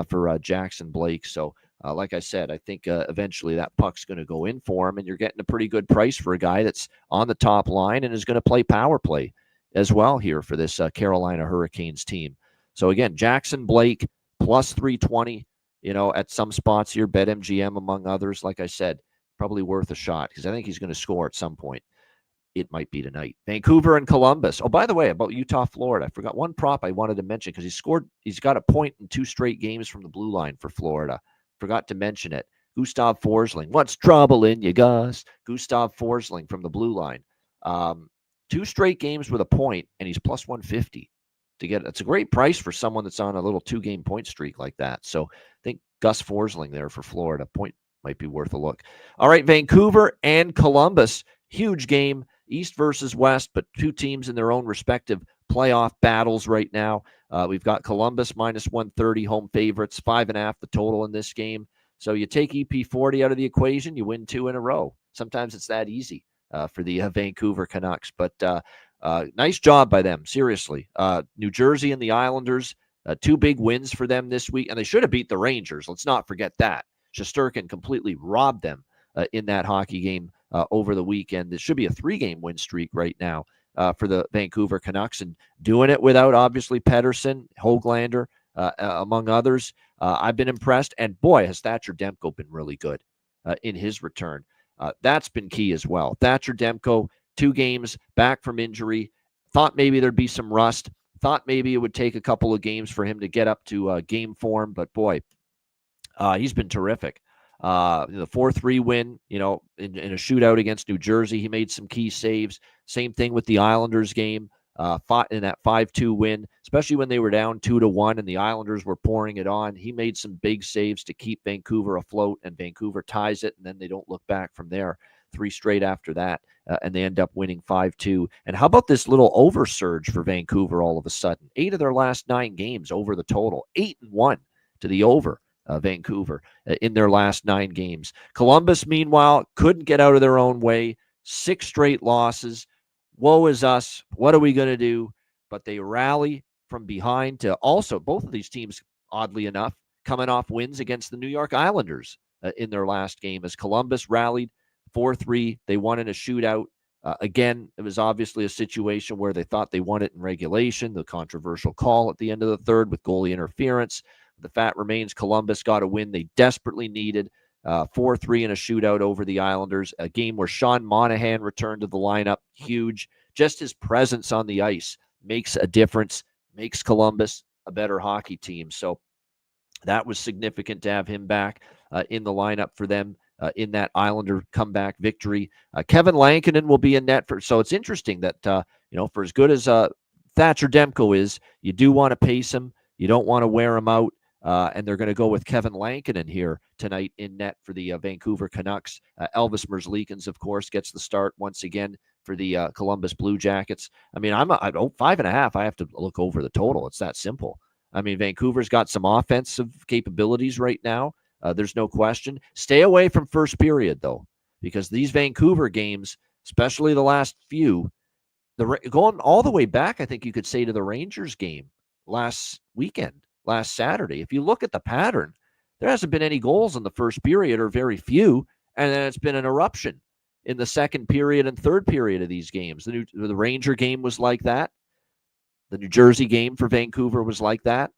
for Jackson Blake. So, like I said, I think eventually that puck's going to go in for him, and you're getting a pretty good price for a guy that's on the top line and is going to play power play as well here for this Carolina Hurricanes team. So again, Jackson Blake plus 320, at some spots here, BetMGM among others. Like I said, probably worth a shot because I think he's going to score at some point. It might be tonight. Vancouver and Columbus. Oh, by the way, about Utah, Florida, I forgot one prop I wanted to mention because he's got a point in 2 straight games from the blue line for Florida. Forgot to mention it. Gustav Forsling. What's trouble in you, Gus? Gustav Forsling from the blue line. 2 straight games with a point, and he's plus 150 to get. It's a great price for someone that's on a little 2-game point streak like that. So I think Gus Forsling there for Florida. Point might be worth a look. All right, Vancouver and Columbus. Huge game, East versus West, but 2 teams in their own respective playoff battles right now. We've got Columbus minus 130 home favorites, 5.5 the total in this game. So you take EP40 out of the equation, you win 2 in a row. Sometimes it's that easy for the Vancouver Canucks. But nice job by them, seriously. New Jersey and the Islanders, 2 big wins for them this week, and they should have beat the Rangers. Let's not forget that. Shesterkin completely robbed them in that hockey game over the weekend. This should be a 3-game win streak right now for the Vancouver Canucks, and doing it without, obviously, Pettersson, Höglander, among others. I've been impressed, and boy, has Thatcher Demko been really good in his return. That's been key as well. Thatcher Demko, 2 games back from injury. Thought maybe there'd be some rust. Thought maybe it would take a couple of games for him to get up to game form, but boy, he's been terrific. The 4-3 win, in a shootout against New Jersey, he made some key saves. Same thing with the Islanders game, fought in that 5-2 win, especially when they were down 2-1 and the Islanders were pouring it on. He made some big saves to keep Vancouver afloat, and Vancouver ties it, and then they don't look back from there. 3 straight after that, and they end up winning 5-2. And how about this little oversurge for Vancouver all of a sudden? 8 of their last 9 games over the total, 8-1 to the over. Vancouver in their last 9 games. Columbus, meanwhile, couldn't get out of their own way. 6 straight losses. Woe is us. What are we going to do? But they rally from behind to also, both of these teams, oddly enough, coming off wins against the New York Islanders in their last game, as Columbus rallied 4-3. They won in a shootout. Again, it was obviously a situation where they thought they won it in regulation. The controversial call at the end of the third with goalie interference. The fact remains Columbus got a win they desperately needed, 4-3 in a shootout over the Islanders, a game where Sean Monahan returned to the lineup, huge. Just his presence on the ice makes a difference, makes Columbus a better hockey team. So that was significant to have him back in the lineup for them in that Islander comeback victory. Kevin Lankinen will be in net for. So it's interesting that, for as good as Thatcher Demko is, you do want to pace him. You don't want to wear him out. And they're going to go with Kevin Lankinen here tonight in net for the Vancouver Canucks. Elvis Merzlikins, of course, gets the start once again for the Columbus Blue Jackets. I mean, I'm 5.5. I have to look over the total. It's that simple. I mean, Vancouver's got some offensive capabilities right now. There's no question. Stay away from first period, though, because these Vancouver games, especially the last few, going all the way back, I think you could say, to the Rangers game last Saturday. If you look at the pattern, there hasn't been any goals in the first period, or very few, and then it's been an eruption in the second period and third period of these games. The Ranger game was like that. The New Jersey game for Vancouver was like that.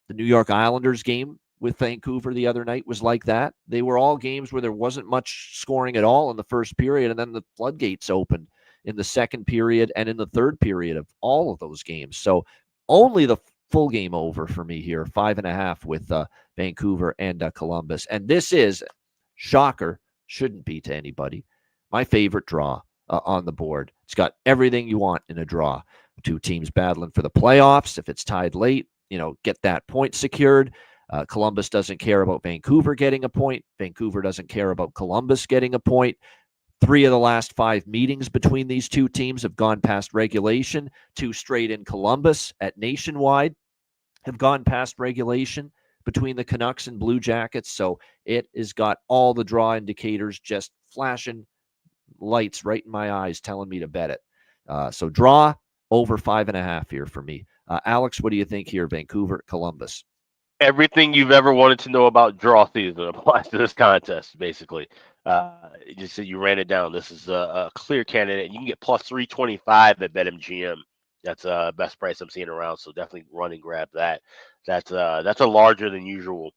The New York Islanders game with Vancouver the other night was like that. They were all games where there wasn't much scoring at all in the first period, and then the floodgates opened in the second period and in the third period of all of those games. So only the full game over for me here, 5.5 with Vancouver and Columbus. And this is, shocker, shouldn't be to anybody, my favorite draw on the board. It's got everything you want in a draw. 2 teams battling for the playoffs. If it's tied late, get that point secured. Columbus doesn't care about Vancouver getting a point. Vancouver doesn't care about Columbus getting a point. 3 of the last 5 meetings between these 2 teams have gone past regulation. 2 straight in Columbus at Nationwide have gone past regulation between the Canucks and Blue Jackets. So it has got all the draw indicators just flashing lights right in my eyes telling me to bet it. So draw over 5.5 here for me. Alex, what do you think here? Vancouver, Columbus. Everything you've ever wanted to know about draw season applies to this contest, basically. Just you ran it down. This is a clear candidate. You can get plus 325 at BetMGM. That's best price I'm seeing around. So definitely run and grab that. That's a larger than usual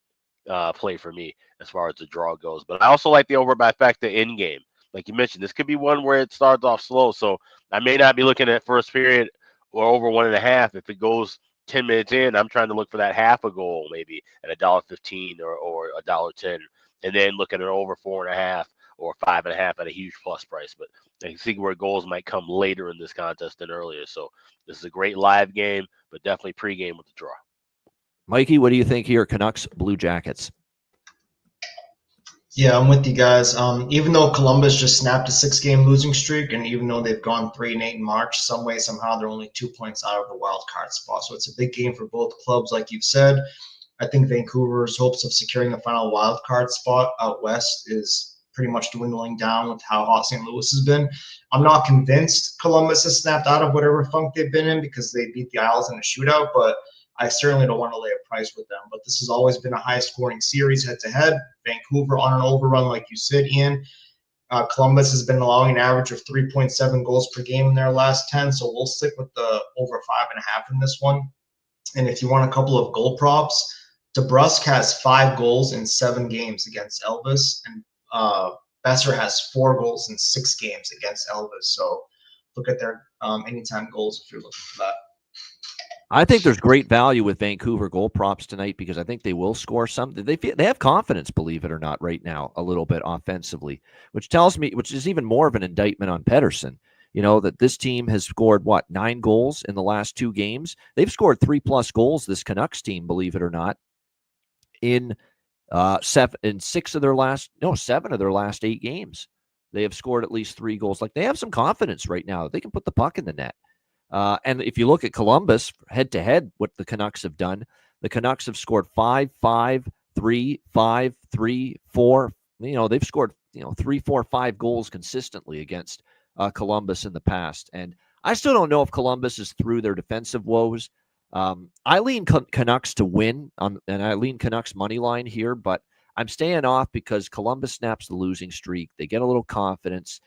play for me as far as the draw goes. But I also like the over by factor in game. Like you mentioned, this could be one where it starts off slow. So I may not be looking at first period or over 1.5. If it goes 10 minutes in, I'm trying to look for that half a goal, maybe at $1.15 or $1.10, and then look at an over 4.5 or 5.5 at a huge plus price. But I can see where goals might come later in this contest than earlier. So this is a great live game, but definitely pregame with the draw. Mikey, what do you think here? Canucks, Blue Jackets. Yeah, I'm with you guys. Even though Columbus just snapped a 6-game losing streak, and even though they've gone 3-8 in March, some way, somehow, they're only 2 points out of the wild card spot. So it's a big game for both clubs, like you've said. I think Vancouver's hopes of securing the final wild card spot out west is pretty much dwindling down with how hot St. Louis has been. I'm not convinced Columbus has snapped out of whatever funk they've been in because they beat the Isles in a shootout, but I certainly don't want to lay a price with them. But this has always been a high-scoring series head-to-head. Vancouver on an overrun, like you said, Ian. Columbus has been allowing an average of 3.7 goals per game in their last 10, so we'll stick with the over 5.5 in this one. And if you want a couple of goal props, DeBrusk has 5 goals in 7 games against Elvis, and Besser has 4 goals in 6 games against Elvis. So look at their anytime goals if you're looking for that. I think there's great value with Vancouver goal props tonight because I think they will score some. They have confidence, believe it or not, right now a little bit offensively, which tells me, which is even more of an indictment on Pettersson. You know, that this team has scored 9 goals in the last 2 games. They've scored 3+ goals. This Canucks team, believe it or not, in 7 of their last 8 games. They have scored at least 3 goals. Like, they have some confidence right now. They can put the puck in the net. And if you look at Columbus head-to-head, what the Canucks have done, the Canucks have scored 5, 5, 3, 5, 3, 4. You know, they've scored 3, 4, 5 goals consistently against Columbus in the past. And I still don't know if Columbus is through their defensive woes. I lean Canucks to win, and I lean Canucks money line here, but I'm staying off because Columbus snaps the losing streak. They get a little confidence.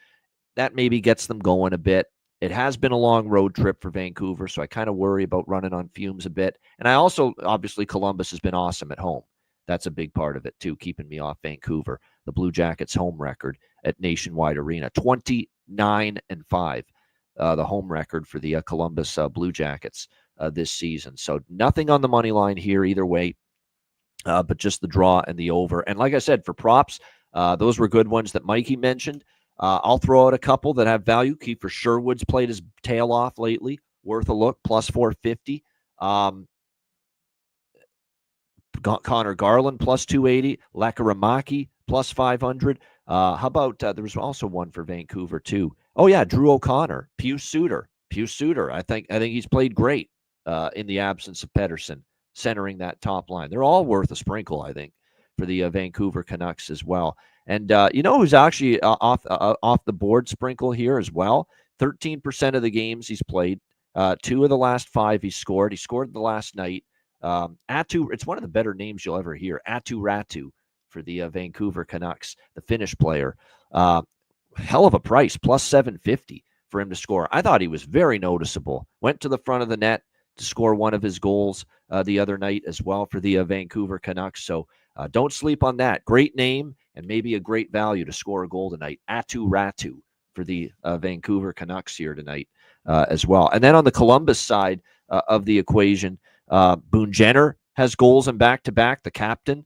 That maybe gets them going a bit. It has been a long road trip for Vancouver, so I kind of worry about running on fumes a bit. And I also, obviously, Columbus has been awesome at home. That's a big part of it, too, keeping me off Vancouver. The Blue Jackets' home record at Nationwide Arena, 29-5, the home record for the Columbus Blue Jackets this season. So nothing on the money line here either way, but just the draw and the over. And like I said, for props, those were good ones that Mikey mentioned. I'll throw out a couple that have value. Kiefer Sherwood's played his tail off lately. Worth a look, plus 450. Connor Garland, plus 280. Lekaramaki, plus 500. How about, there was also one for Vancouver, too. Oh, yeah, Drew O'Connor, Pius Suter. I think he's played great in the absence of Pettersson, centering that top line. They're all worth a sprinkle, I think, for the Vancouver Canucks as well. And you know who's actually off the board sprinkle here as well? 13% of the games he's played. 2 of the last 5 he scored. He scored the last night. Atu, it's one of the better names you'll ever hear. Atu Ratu for the Vancouver Canucks, the Finnish player. Hell of a price, plus 750 for him to score. I thought he was very noticeable. Went to the front of the net to score one of his goals the other night as well for the Vancouver Canucks. So don't sleep on that. Great name and maybe a great value to score a goal tonight. Atu Ratu for the Vancouver Canucks here tonight as well. And then on the Columbus side of the equation, Boone Jenner has goals in back-to-back. The captain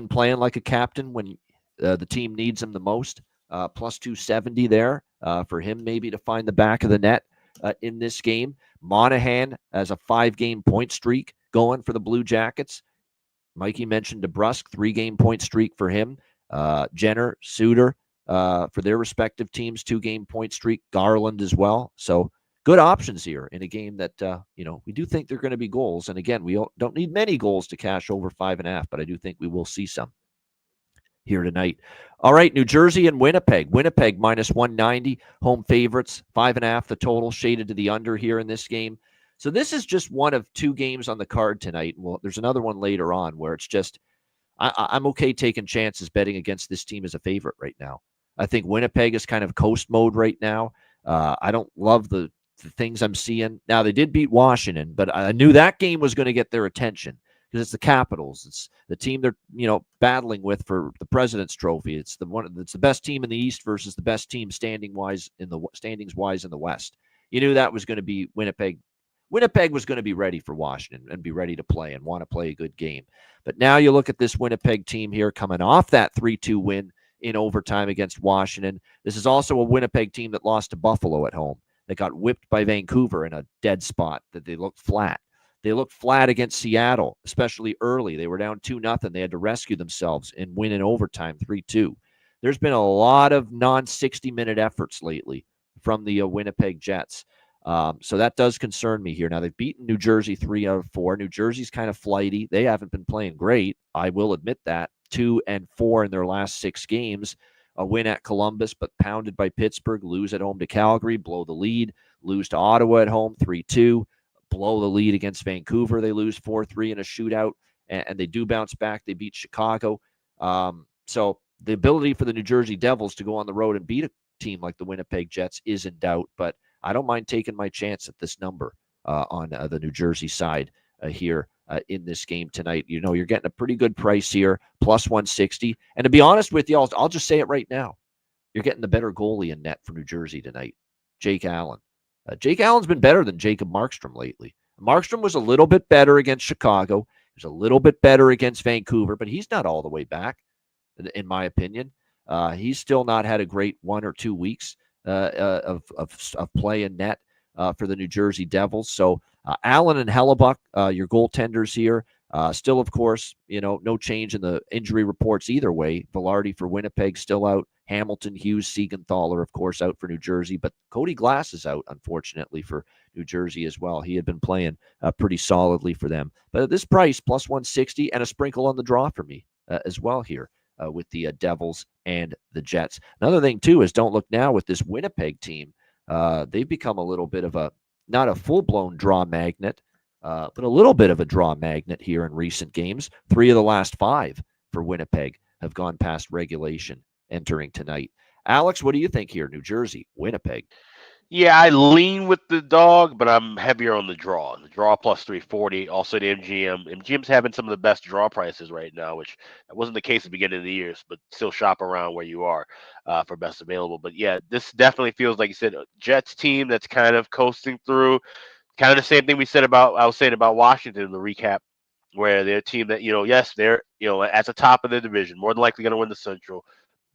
playing like a captain when the team needs him the most. Plus 270 there for him maybe to find the back of the net in this game. Monahan has a 5-game point streak going for the Blue Jackets. Mikey mentioned DeBrusk, 3-game point streak for him. Jenner, Suter for their respective teams, 2-game point streak. Garland as well. So good options here in a game that, we do think they're going to be goals. And again, we don't need many goals to cash over 5.5, but I do think we will see some here tonight. All right, New Jersey and Winnipeg. Winnipeg minus 190, home favorites, 5.5 the total, shaded to the under here in this game. So this is just one of 2 games on the card tonight. Well, there's another one later on where it's just, I'm okay taking chances betting against this team as a favorite right now. I think Winnipeg is kind of coast mode right now. I don't love the things I'm seeing. Now, they did beat Washington, but I knew that game was going to get their attention because it's the Capitals. It's the team they're battling with for the President's Trophy. It's the best team in the East versus the best team standings wise in the West. You knew that was going to be Winnipeg. Winnipeg was going to be ready for Washington and be ready to play and want to play a good game. But now you look at this Winnipeg team here coming off that 3-2 win in overtime against Washington. This is also a Winnipeg team that lost to Buffalo at home. They got whipped by Vancouver in a dead spot that they looked flat. They looked flat against Seattle, especially early. They were down 2-0. They had to rescue themselves and win in overtime 3-2. There's been a lot of non-60-minute efforts lately from the Winnipeg Jets. So that does concern me here. Now, they've beaten New Jersey 3 out of 4. New Jersey's kind of flighty. They haven't been playing great. I will admit that. 2-4 in their last 6 games. A win at Columbus, but pounded by Pittsburgh. Lose at home to Calgary. Blow the lead. Lose to Ottawa at home 3-2. Blow the lead against Vancouver. They lose 4-3 in a shootout, and they do bounce back. They beat Chicago. So the ability for the New Jersey Devils to go on the road and beat a team like the Winnipeg Jets is in doubt, but I don't mind taking my chance at this number on the New Jersey side here in this game tonight. You know, you're getting a pretty good price here, plus 160. And to be honest with you, I'll just say it right now. You're getting the better goalie in net for New Jersey tonight, Jake Allen. Jake Allen's been better than Jacob Markstrom lately. Markstrom was a little bit better against Chicago. He was a little bit better against Vancouver, but he's not all the way back, in my opinion. He's still not had a great 1 or 2 weeks of play in net for the New Jersey Devils. So Allen and Hellebuck, your goaltenders here. Still, of course, you know, no change in the injury reports either way. Velarde for Winnipeg still out. Hamilton, Hughes, Siegenthaler, of course, out for New Jersey. But Cody Glass is out, unfortunately, for New Jersey as well. He had been playing pretty solidly for them. But at this price, plus 160 and a sprinkle on the draw for me as well here with the Devils and the Jets. Another thing, too, is don't look now with this Winnipeg team. They've become a little bit of not a full-blown draw magnet, but a little bit of a draw magnet here in recent games. 3 of the last 5 for Winnipeg have gone past regulation entering tonight. Alex, what do you think here? New Jersey, Winnipeg. Yeah, I lean with the dog, but I'm heavier on the draw. The draw plus 340. Also the MGM. MGM's having some of the best draw prices right now, which wasn't the case at the beginning of the years, but still shop around where you are for best available. But yeah, this definitely feels like you said, a Jets team that's kind of coasting through. Kind of the same thing I was saying about Washington in the recap, where they're a team that, yes, they're, at the top of the division, more than likely going to win the Central,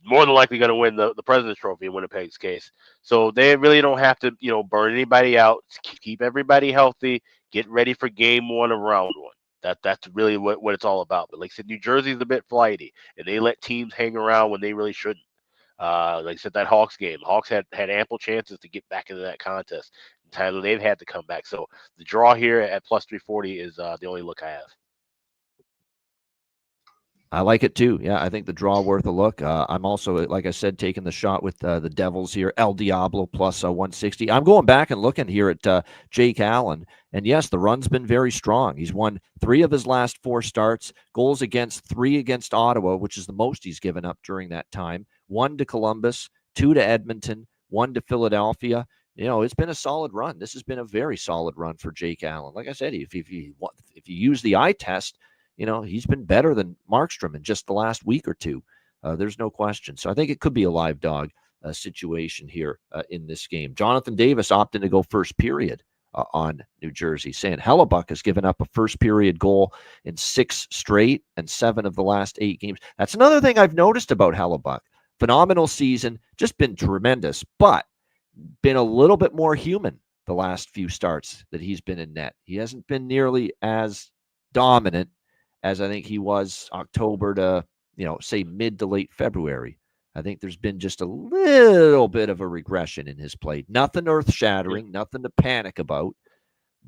more than likely going to win the President's Trophy in Winnipeg's case. So they really don't have to, burn anybody out, keep everybody healthy, get ready for game 1 of round 1. That's really what it's all about. But like I said, New Jersey's a bit flighty, and they let teams hang around when they really shouldn't. Like I said, that Hawks game, Hawks had ample chances to get back into that contest. Tyler, they've had to come back. So the draw here at plus 340 is the only look I have. I like it too. Yeah, I think the draw worth a look. I'm also, like I said, taking the shot with the Devils here. El Diablo plus 160. I'm going back and looking here at Jake Allen. And yes, the run's been very strong. He's won 3 of his last 4 starts, goals against 3 against Ottawa, which is the most he's given up during that time. 1 to Columbus, 2 to Edmonton, 1 to Philadelphia. It's been a solid run. This has been a very solid run for Jake Allen. Like I said, if you use the eye test, he's been better than Markstrom in just the last week or 2. There's no question. So I think it could be a live dog situation here in this game. Jonathan Davis opting to go first period on New Jersey, saying Hellebuck has given up a first period goal in 6 straight and 7 of the last 8 games. That's another thing I've noticed about Hellebuck. Phenomenal season, just been tremendous, but been a little bit more human the last few starts that he's been in net. He hasn't been nearly as dominant as I think he was October to, say mid to late February. I think there's been just a little bit of a regression in his play. Nothing earth-shattering, nothing to panic about,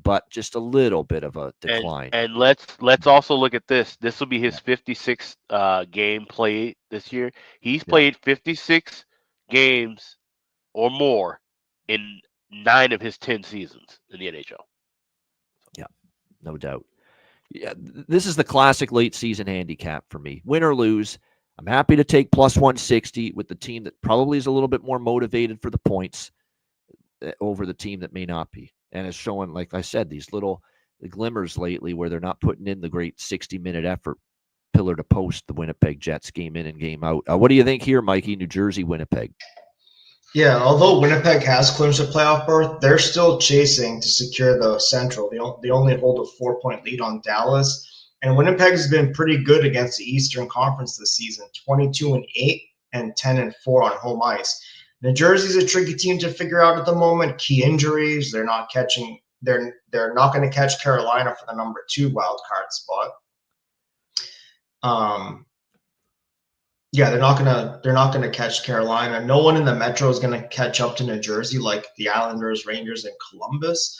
but just a little bit of a decline. And let's also look at this. This will be his 56th game played this year. He's played 56 games or more in 9 of his 10 seasons in the NHL. Yeah, no doubt. Yeah, this is the classic late season handicap for me. Win or lose, I'm happy to take plus 160 with the team that probably is a little bit more motivated for the points over the team that may not be. And it's showing, like I said, these little glimmers lately where they're not putting in the great 60-minute effort, pillar to post, the Winnipeg Jets game in and game out. What do you think here, Mikey? New Jersey, Winnipeg. Yeah, although Winnipeg has clinched a playoff berth, they're still chasing to secure the Central. They only hold a 4-point lead on Dallas. And Winnipeg has been pretty good against the Eastern Conference this season, 22-8 and 10-4 on home ice. New Jersey's a tricky team to figure out at the moment. Key injuries, they're not going to catch Carolina for the number 2 wild card spot. Yeah, they're not gonna catch Carolina. No one in the Metro is gonna catch up to New Jersey like the Islanders, Rangers, and Columbus.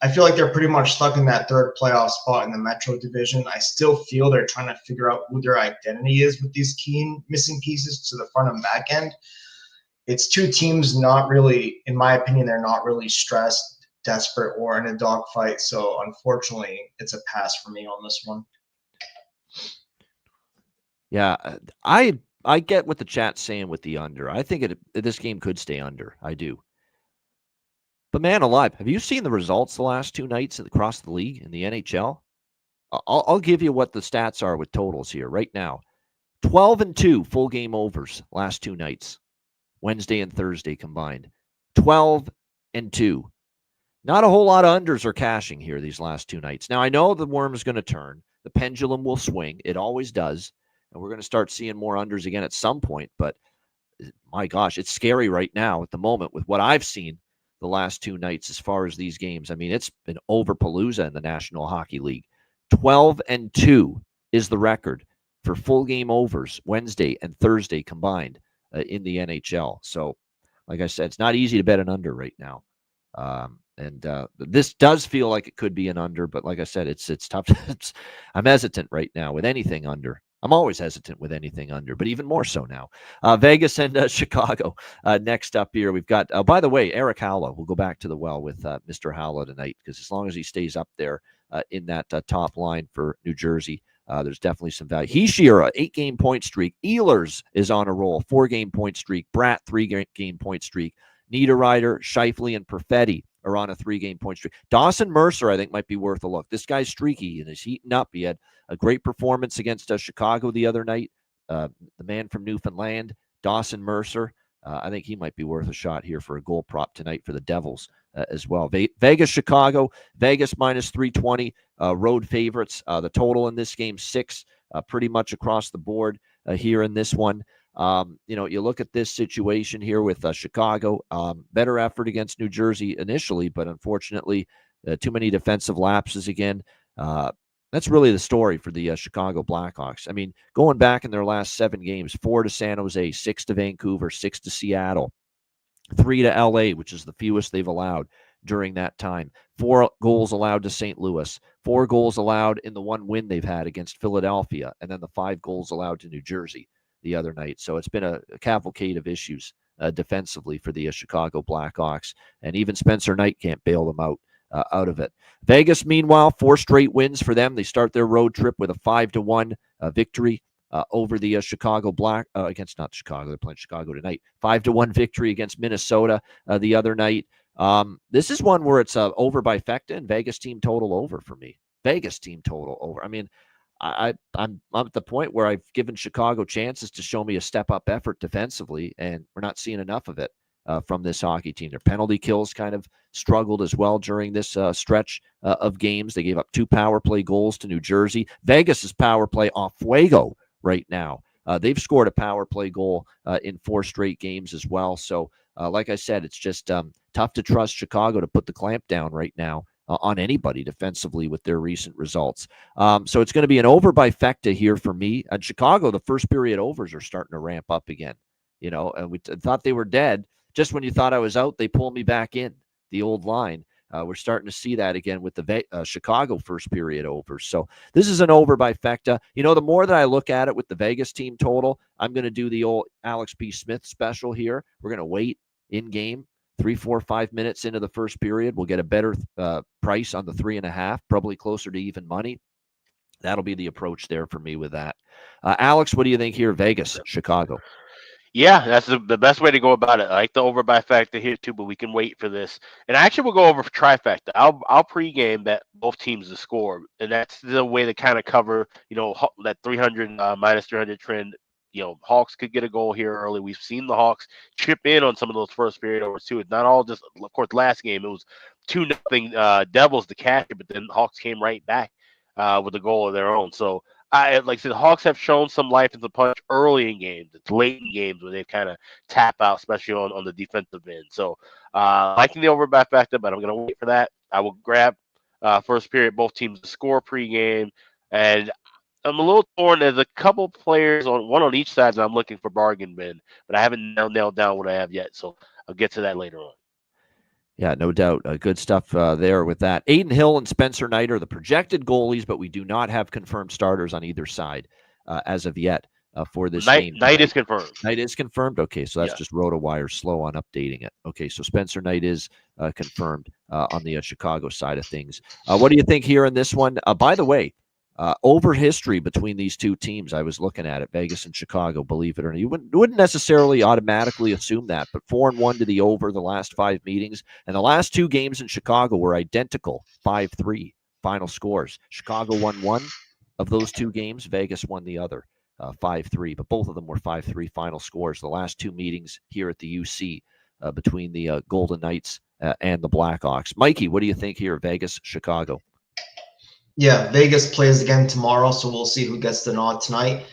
I feel like they're pretty much stuck in that 3rd playoff spot in the Metro division. I still feel they're trying to figure out who their identity is with these key missing pieces to the front and back end. It's 2 teams not really, in my opinion, they're not really stressed, desperate, or in a dogfight. So unfortunately, it's a pass for me on this one. Yeah, I I get what the chat's saying with the under. I think this game could stay under. I do. But man alive, have you seen the results the last 2 nights across the league in the NHL? I'll give you what the stats are with totals here right now. 12-2 full game overs last 2 nights, Wednesday and Thursday combined. 12-2. Not a whole lot of unders are cashing here these last 2 nights. Now, I know the worm is going to turn. The pendulum will swing. It always does. And we're going to start seeing more unders again at some point. But my gosh, it's scary right now at the moment with what I've seen the last 2 nights as far as these games. I mean, it's been over-palooza in the National Hockey League. 12-2 is the record for full game overs Wednesday and Thursday combined in the NHL. So, like I said, it's not easy to bet an under right now. This does feel like it could be an under, but like I said, it's tough. I'm hesitant right now with anything under. I'm always hesitant with anything under, but even more so now. Vegas and Chicago next up here. We've got, by the way, Eric Howla. We'll go back to the well with Mr. Howla tonight because as long as he stays up there in that top line for New Jersey, there's definitely some value. Hishira, 8-game point streak. Ehlers is on a roll, 4-game point streak. Bratt, 3-game point streak. Niederreiter, Scheifele, and Perfetti are on a 3-game point streak. Dawson Mercer, I think, might be worth a look. This guy's streaky and is heating up. He had a great performance against Chicago the other night. The man from Newfoundland, Dawson Mercer, I think he might be worth a shot here for a goal prop tonight for the Devils as well. Vegas, Chicago, Vegas minus 320, road favorites. The total in this game, 6, pretty much across the board here in this one. You look at this situation here with Chicago, better effort against New Jersey initially, but unfortunately, too many defensive lapses again. That's really the story for the Chicago Blackhawks. I mean, going back in their last 7 games, 4 to San Jose, 6 to Vancouver, 6 to Seattle, 3 to LA, which is the fewest they've allowed during that time. 4 goals allowed to St. Louis, 4 goals allowed in the 1 win they've had against Philadelphia, and then the 5 goals allowed to New Jersey the other night. So it's been a cavalcade of issues defensively for the Chicago Blackhawks, and even Spencer Knight can't bail them out of it. Vegas, meanwhile, 4 straight wins for them. They start their road trip with a 5-1 victory over the Chicago against not Chicago. They're playing Chicago tonight. 5-1 victory against Minnesota the other night. This is one where it's over by Fecta and Vegas team total over for me. Vegas team total over. I mean, I'm at the point where I've given Chicago chances to show me a step-up effort defensively, and we're not seeing enough of it from this hockey team. Their penalty kills kind of struggled as well during this stretch of games. They gave up 2 power play goals to New Jersey. Vegas's power play off fuego right now. They've scored a power play goal in 4 straight games as well. So, like I said, it's just tough to trust Chicago to put the clamp down right now on anybody defensively with their recent results. So it's going to be an over by Fecta here for me. At Chicago, the first period overs are starting to ramp up again. And we thought they were dead. Just when you thought I was out, they pull me back in, the old line. We're starting to see that again with the Chicago first period overs. So this is an over by Fecta. The more that I look at it with the Vegas team total, I'm going to do the old Alex P. Smith special here. We're going to wait in game 3, 4, 5 minutes into the first period. We'll get a better price on the 3.5, probably closer to even money. That'll be the approach there for me with that. Alex, what do you think here? Vegas, Chicago. Yeah, that's the best way to go about it. I like the over by Fecta here too, but we can wait for this. And actually, we'll go over for trifecta. I'll pregame bet both teams to score, and that's the way to kind of cover, that 300 minus 300 trend. Hawks could get a goal here early. We've seen the Hawks chip in on some of those first period overs too. It's not all just, of course, last game it was 2-0 Devils to cash it, but then the Hawks came right back with a goal of their own. So, like I said, the Hawks have shown some life and some punch early in games. It's late in games where they kind of tap out, especially on the defensive end. So, liking the over by Fecta, but I'm going to wait for that. I will grab first period, both teams to score pregame. And I'm a little torn. There's a couple players, one on each side, that I'm looking for bargain bin, but I haven't nailed down what I have yet. So, I'll get to that later on. Yeah, no doubt. Good stuff there with that. Aiden Hill and Spencer Knight are the projected goalies, but we do not have confirmed starters on either side as of yet for this game. Knight is confirmed. Knight is confirmed? Okay, so that's just RotoWire slow on updating it. Okay, so Spencer Knight is confirmed on the Chicago side of things. What do you think here in this one? By the way, Over history between these two teams, I was looking at it, Vegas and Chicago, believe it or not. You wouldn't necessarily automatically assume that, but 4-1 to the over the last 5 meetings. And the last 2 games in Chicago were identical, 5-3 final scores. Chicago won one of those 2 games. Vegas won the other, 5-3. But both of them were 5-3 final scores. The last 2 meetings here at the UC between the Golden Knights and the Blackhawks. Mikey, what do you think here, Vegas, Chicago? Yeah, Vegas plays again tomorrow, so we'll see who gets the nod tonight.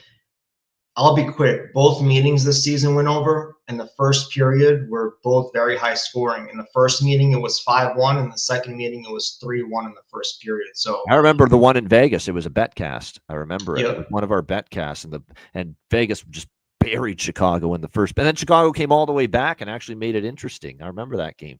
I'll be quick. Both meetings this season went over, and the first period were both very high scoring. In the first meeting, it was 5-1. In the second meeting, it was 3-1 in the first period. So I remember the one in Vegas. It was a betcast. I remember it. Yep. It was one of our betcasts, and Vegas just buried Chicago in the first. And then Chicago came all the way back and actually made it interesting. I remember that game.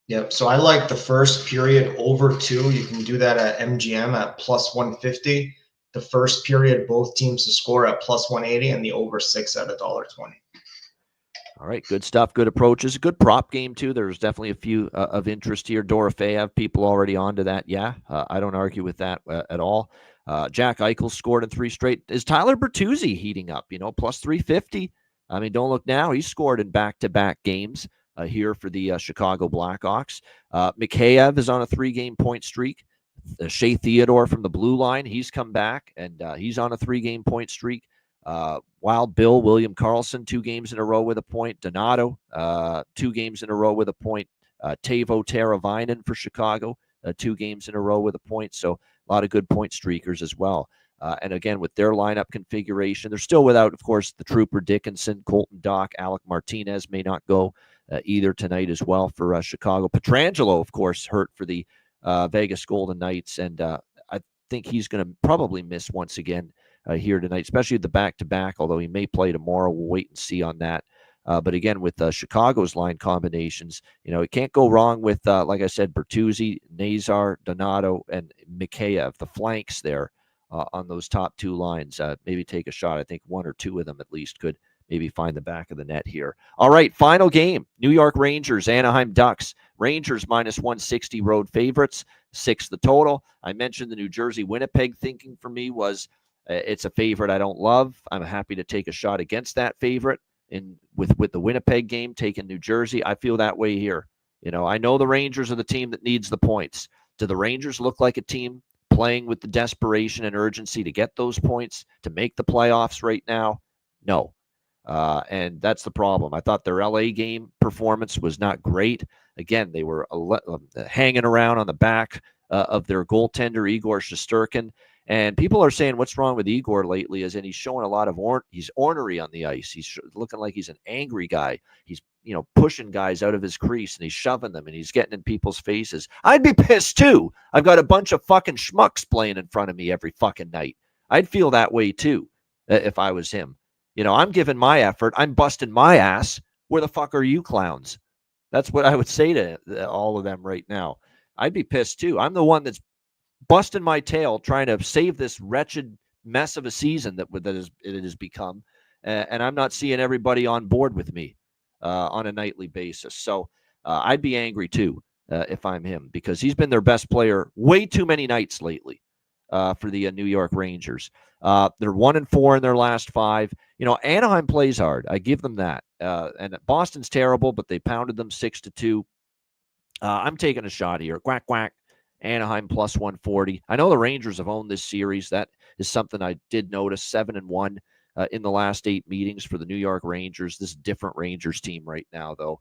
Yep. So I like the first period over 2. You can do that at MGM at plus 150. The first period, both teams to score at plus 180, and the over 6 at $1.20. All right, good stuff. Good approaches. A good prop game too. There's definitely a few of interest here. Dorofeyev, people already onto that. Yeah, I don't argue with that at all. Jack Eichel scored in 3 straight. Is Tyler Bertuzzi heating up? Plus 350. I mean, don't look now. He scored in back-to-back games here for the Chicago Blackhawks. Mikheyev is on a 3-game point streak. Shea Theodore from the blue line, he's come back, and he's on a 3-game point streak. Wild Bill, William Karlsson, 2 games in a row with a point. Donato, 2 games in a row with a point. Teuvo Teravainen for Chicago, 2 games in a row with a point. So a lot of good point streakers as well. And again, with their lineup configuration, they're still without, of course, the Trooper Dickinson, Colton Dock, Alec Martinez may not go either tonight as well for Chicago. Pietrangelo, of course, hurt for the Vegas Golden Knights, and I think he's going to probably miss once again here tonight, especially the back-to-back, although he may play tomorrow. We'll wait and see on that. But again, with Chicago's line combinations, it can't go wrong with, like I said, Bertuzzi, Nazar, Donato, and Mikheyev, the flanks there on those top 2 lines. Maybe take a shot. I think 1 or 2 of them at least could maybe find the back of the net here. All right, final game. New York Rangers, Anaheim Ducks. Rangers minus 160 road favorites, 6 the total. I mentioned the New Jersey Winnipeg thinking for me was it's a favorite I don't love. I'm happy to take a shot against that favorite with the Winnipeg game, taking New Jersey. I feel that way here. I know the Rangers are the team that needs the points. Do the Rangers look like a team playing with the desperation and urgency to get those points, to make the playoffs right now? No. And that's the problem. I thought their LA game performance was not great. Again, they were hanging around on the back of their goaltender, Igor Shesterkin. And people are saying what's wrong with Igor lately is, and he's showing a lot of he's ornery on the ice. He's looking like he's an angry guy. He's, pushing guys out of his crease, and he's shoving them, and he's getting in people's faces. I'd be pissed too. I've got a bunch of fucking schmucks playing in front of me every fucking night. I'd feel that way too if I was him. I'm giving my effort. I'm busting my ass. Where the fuck are you clowns? That's what I would say to all of them right now. I'd be pissed too. I'm the one that's busting my tail trying to save this wretched mess of a season that it has become. And I'm not seeing everybody on board with me on a nightly basis. So I'd be angry too if I'm him, because he's been their best player way too many nights lately for the New York Rangers. They're 1-4 in their last 5. Anaheim plays hard. I give them that. And Boston's terrible, but they pounded them 6-2. I'm taking a shot here. Quack, quack. Anaheim plus 140. I know the Rangers have owned this series. That is something I did notice. 7-1 in the last 8 meetings for the New York Rangers. This is a different Rangers team right now, though.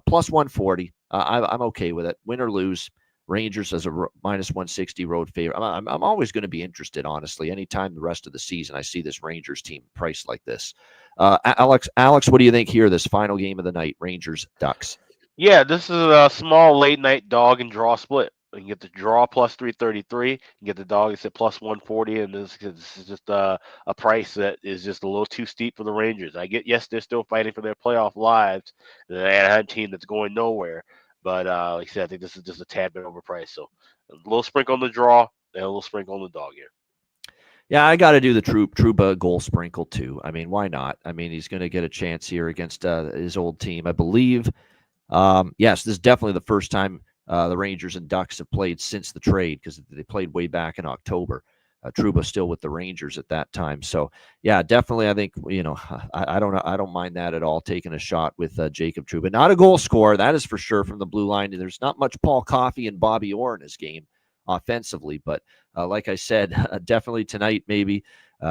Plus 140. I'm okay with it. Win or lose. Rangers as a minus 160 road favorite. I'm always going to be interested, honestly, anytime the rest of the season I see this Rangers team priced like this. Alex, what do you think here, this final game of the night, Rangers-Ducks? Yeah, this is a small late-night dog and draw split. You can get the draw plus 333. You can get the dog, it's at plus 140, and this is just a price that is just a little too steep for the Rangers. Yes, they're still fighting for their playoff lives. The Anaheim team that's going nowhere. But like I said, I think this is just a tad bit overpriced. So a little sprinkle on the draw and a little sprinkle on the dog here. Yeah, I got to do the Trouba goal sprinkle too. I mean, why not? I mean, he's going to get a chance here against his old team, I believe. Yes, this is definitely the first time the Rangers and Ducks have played since the trade, because they played way back in October. Trouba still with the Rangers at that time. So yeah, definitely. I think, I don't know. I don't mind that at all, taking a shot with Jacob Trouba. Not a goal scorer, that is for sure, from the blue line. There's not much Paul Coffey and Bobby Orr in his game offensively, but like I said, definitely tonight, maybe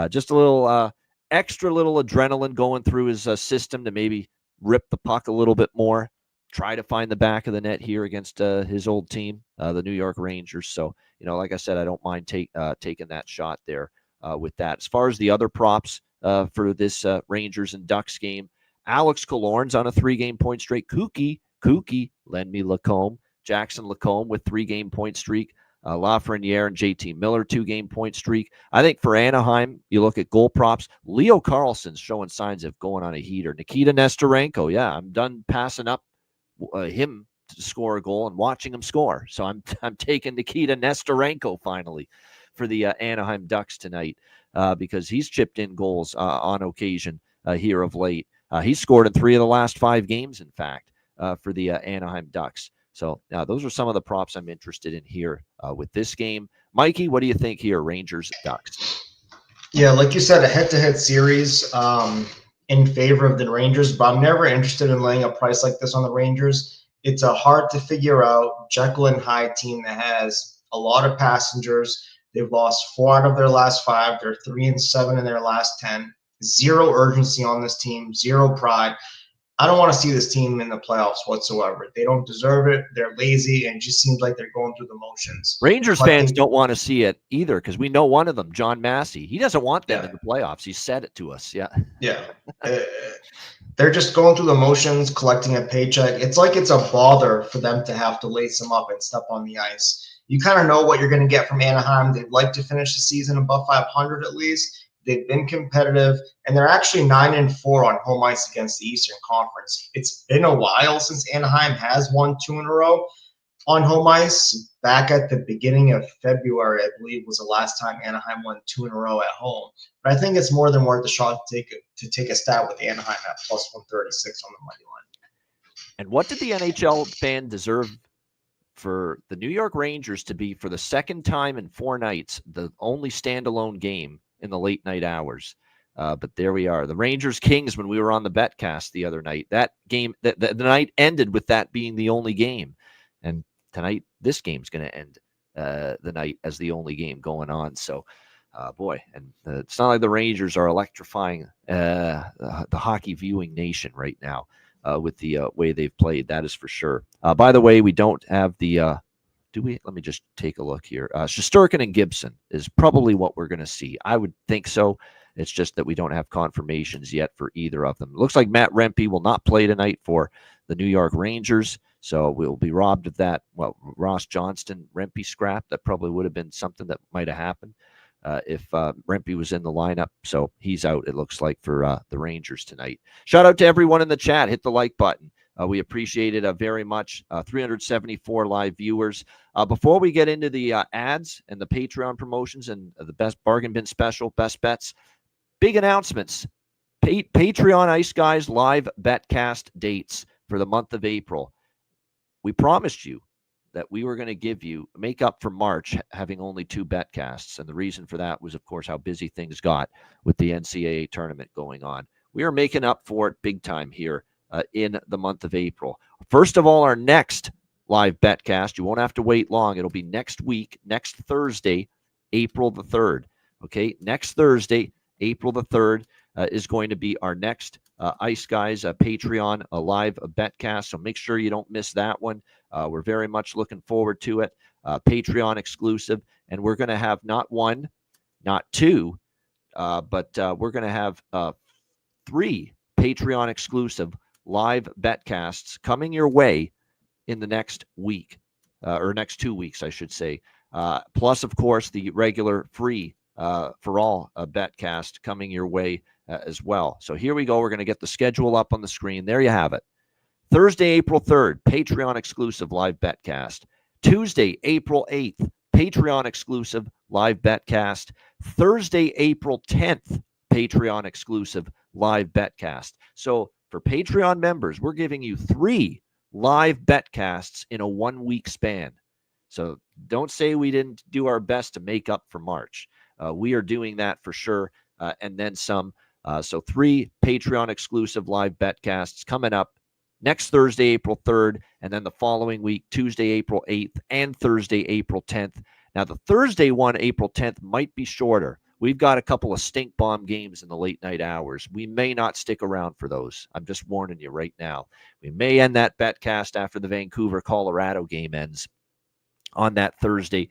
just a little extra little adrenaline going through his system to maybe rip the puck a little bit more, try to find the back of the net here against his old team, the New York Rangers. So, like I said, I don't mind taking that shot there with that. As far as the other props for this Rangers and Ducks game, Alex Killorn's on a 3-game point streak. Kookie, lend me Lacombe. Jackson Lacombe with 3-game point streak. Lafreniere and JT Miller, 2-game point streak. I think for Anaheim, you look at goal props. Leo Carlson's showing signs of going on a heater. Nikita Nesterenko, yeah, I'm done passing up him to score a goal and watching him score. So I'm taking Nikita Nesterenko finally for the Anaheim Ducks tonight because he's chipped in goals on occasion here of late. He's scored in 3 of the last 5 games, in fact, for the Anaheim Ducks. So those are some of the props I'm interested in here with this game. Mikey, what do you think here, Rangers, Ducks? Yeah, like you said, a head-to-head series in favor of the Rangers, but I'm never interested in laying a price like this on the Rangers. It's a hard-to-figure-out Jekyll and Hyde team that has a lot of passengers. They've lost 4 out of their last 5. They're 3-7 in their last 10. Zero urgency on this team, zero pride. I don't want to see this team in the playoffs whatsoever. They don't deserve it. They're lazy, and it just seems like they're going through the motions. Rangers fans don't want to see it either because we know one of them, John Massey. He doesn't want them in the playoffs. He said it to us. Yeah. They're just going through the motions, collecting a paycheck. It's like it's a bother for them to have to lace them up and step on the ice. You kind of know what you're going to get from Anaheim. They'd like to finish the season above 500 at least. They've been competitive, and they're actually 9-4 on home ice against the Eastern Conference. It's been a while since Anaheim has won 2 in a row on home ice. Back at the beginning of February, I believe, was the last time Anaheim won 2 in a row at home. But I think it's more than worth the shot to take a stab with Anaheim at plus 136 on the money line. And what did the NHL fan deserve for the New York Rangers to be, for the second time in 4 nights, the only standalone game in the late night hours? But there we are. The Rangers Kings, when we were on the Betcast the other night, that game, the night ended with that being the only game. And tonight, this game's going to end the night as the only game going on. So, boy, and it's not like the Rangers are electrifying the hockey viewing nation right now with the way they've played. That is for sure. By the way, we don't have the do we? Let me just take a look here. Shesterkin and Gibson is probably what we're going to see. I would think so. It's just that we don't have confirmations yet for either of them. It looks like Matt Rempe will not play tonight for the New York Rangers, so we'll be robbed of that. Well, Ross Johnston, Rempe scrap, that probably would have been something that might have happened if Rempe was in the lineup. So he's out, it looks like, for the Rangers tonight. Shout out to everyone in the chat. Hit the like button. We appreciate it very much. 374 live viewers. Before we get into the ads and the Patreon promotions and the best bargain bin special, best bets, big announcements. Patreon Ice Guys live betcast dates for the month of April. We promised you that we were going to make up for March having only 2 betcasts. And the reason for that was, of course, how busy things got with the NCAA tournament going on. We are making up for it big time here in the month of April. First of all, our next live betcast, you won't have to wait long. It'll be next week, next Thursday, April the 3rd. Okay, next Thursday, April the 3rd is going to be our next Ice Guys Patreon live betcast. So make sure you don't miss that one. We're very much looking forward to it. Patreon exclusive. And we're going to have not 1, not 2, but we're going to have 3 Patreon exclusive live betcasts coming your way in the next week, or next 2 weeks, I should say. Plus, of course, the regular free for all betcast coming your way as well. So here we go. We're going to get the schedule up on the screen. There you have it. Thursday, April 3rd, Patreon exclusive live betcast. Tuesday, April 8th, Patreon exclusive live betcast. Thursday, April 10th, Patreon exclusive live betcast. So for Patreon members, we're giving you 3 live betcasts in a 1-week span. So don't say we didn't do our best to make up for March. We are doing that for sure, and then some. So 3 Patreon exclusive live betcasts coming up next Thursday, April 3rd, and then the following week, Tuesday, April 8th, and Thursday, April 10th. Now, the Thursday one, April 10th, might be shorter. We've got a couple of stink bomb games in the late night hours. We may not stick around for those. I'm just warning you right now. We may end that betcast after the Vancouver, Colorado game ends on that Thursday,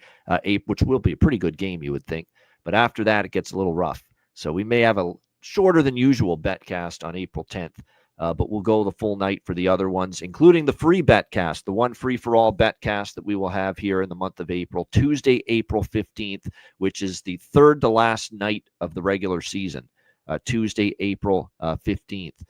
which will be a pretty good game, you would think. But after that, it gets a little rough. So we may have a shorter than usual betcast on April 10th. But we'll go the full night for the other ones, including the free betcast, the one free-for-all betcast that we will have here in the month of April, Tuesday, April 15th, which is the third to last night of the regular season, Tuesday, April 15th.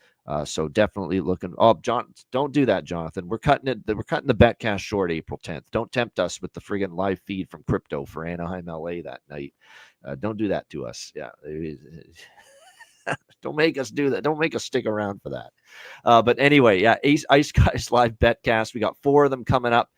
So definitely looking. Oh, John, don't do that, Jonathan. We're cutting it. We're cutting the betcast short April 10th. Don't tempt us with the friggin' live feed from crypto for Anaheim, LA that night. Don't do that to us. Yeah. Don't make us do that. Don't make us stick around for that. But anyway, yeah, Ice Guys live betcast. We got 4 of them coming up.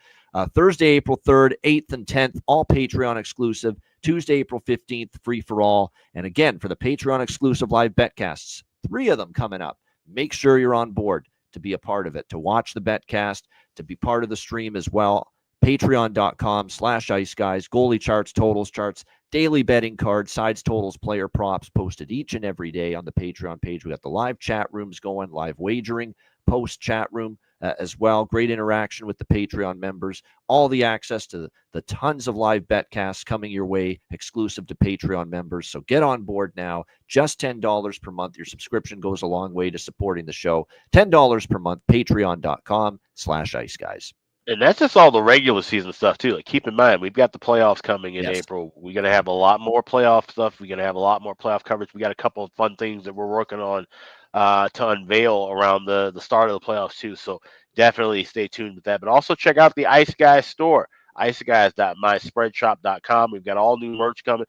Thursday, April 3rd, 8th, and 10th, all Patreon exclusive. Tuesday, April 15th, free for all. And again, for the Patreon exclusive live betcasts, 3 of them coming up. Make sure you're on board to be a part of it, to watch the betcast, to be part of the stream as well. Patreon.com/Ice Guys, goalie charts, totals charts, daily betting cards, sides, totals, player props posted each and every day on the Patreon page. We got the live chat rooms going, live wagering, post chat room as well. Great interaction with the Patreon members. All the access to the tons of live betcasts coming your way, exclusive to Patreon members. So get on board now. Just $10 per month. Your subscription goes a long way to supporting the show. $10 per month. Patreon.com/Ice Guys. And that's just all the regular season stuff too. Like, keep in mind, we've got the playoffs coming in Yes. April. We're gonna have a lot more playoff stuff. We're gonna have a lot more playoff coverage. We got a couple of fun things that we're working on to unveil around the start of the playoffs too. So definitely stay tuned with that. But also check out the Ice Guys store, iceguys.myspreadshop.com. We've got all new merch coming.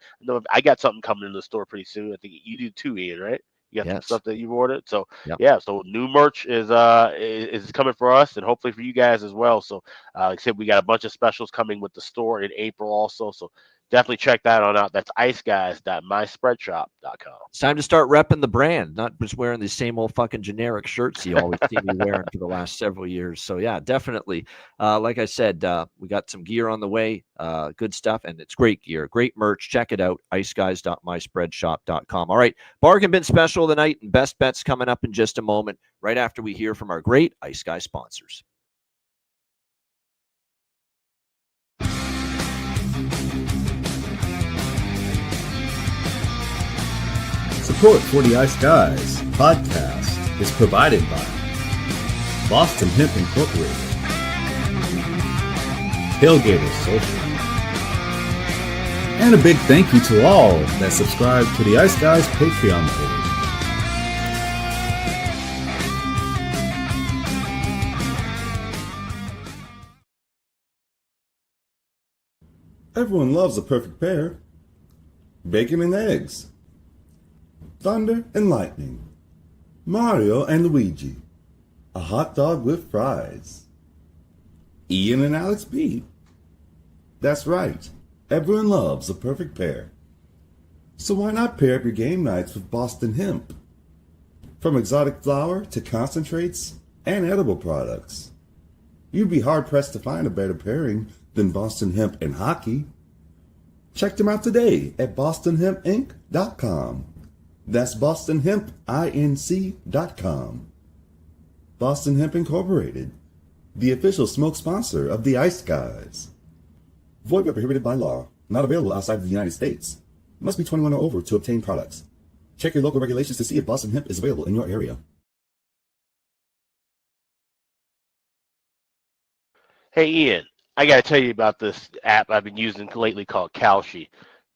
I got something coming in the store pretty soon. I think you do too, Ian, right? You got some stuff that you've ordered. So yeah, so new merch is coming for us and hopefully for you guys as well. So like I said, we got a bunch of specials coming with the store in April also. So definitely check that on out. That's iceguys.myspreadshop.com. It's time to start repping the brand, not just wearing the same old fucking generic shirts you always see me wearing for the last several years. So yeah, definitely. Like I said, we got some gear on the way, good stuff, and it's great gear, great merch. Check it out, iceguys.myspreadshop.com. All right, bargain bin special of the night and best bets coming up in just a moment, right after we hear from our great Ice Guys sponsors. Support for the Ice Guys podcast is provided by Boston Hemp Incorporated, Tailgaters Social, and a big thank you to all that subscribe to the Ice Guys Patreon page. Everyone loves a perfect pair. Bacon and eggs. Thunder and lightning. Mario and Luigi. A hot dog with fries. Ian and Alex B. That's right. Everyone loves a perfect pair. So why not pair up your game nights with Boston Hemp? From exotic flower to concentrates and edible products. You'd be hard-pressed to find a better pairing than Boston Hemp and hockey. Check them out today at bostonhempinc.com. That's bostonhempinc.com. Boston Hemp Incorporated, the official smoke sponsor of the Ice Guys. Void where prohibited by law. Not available outside of the United States. Must be 21 or over to obtain products. Check your local regulations to see if Boston Hemp is available in your area. Hey, Ian, I got to tell you about this app I've been using lately called Kalshi.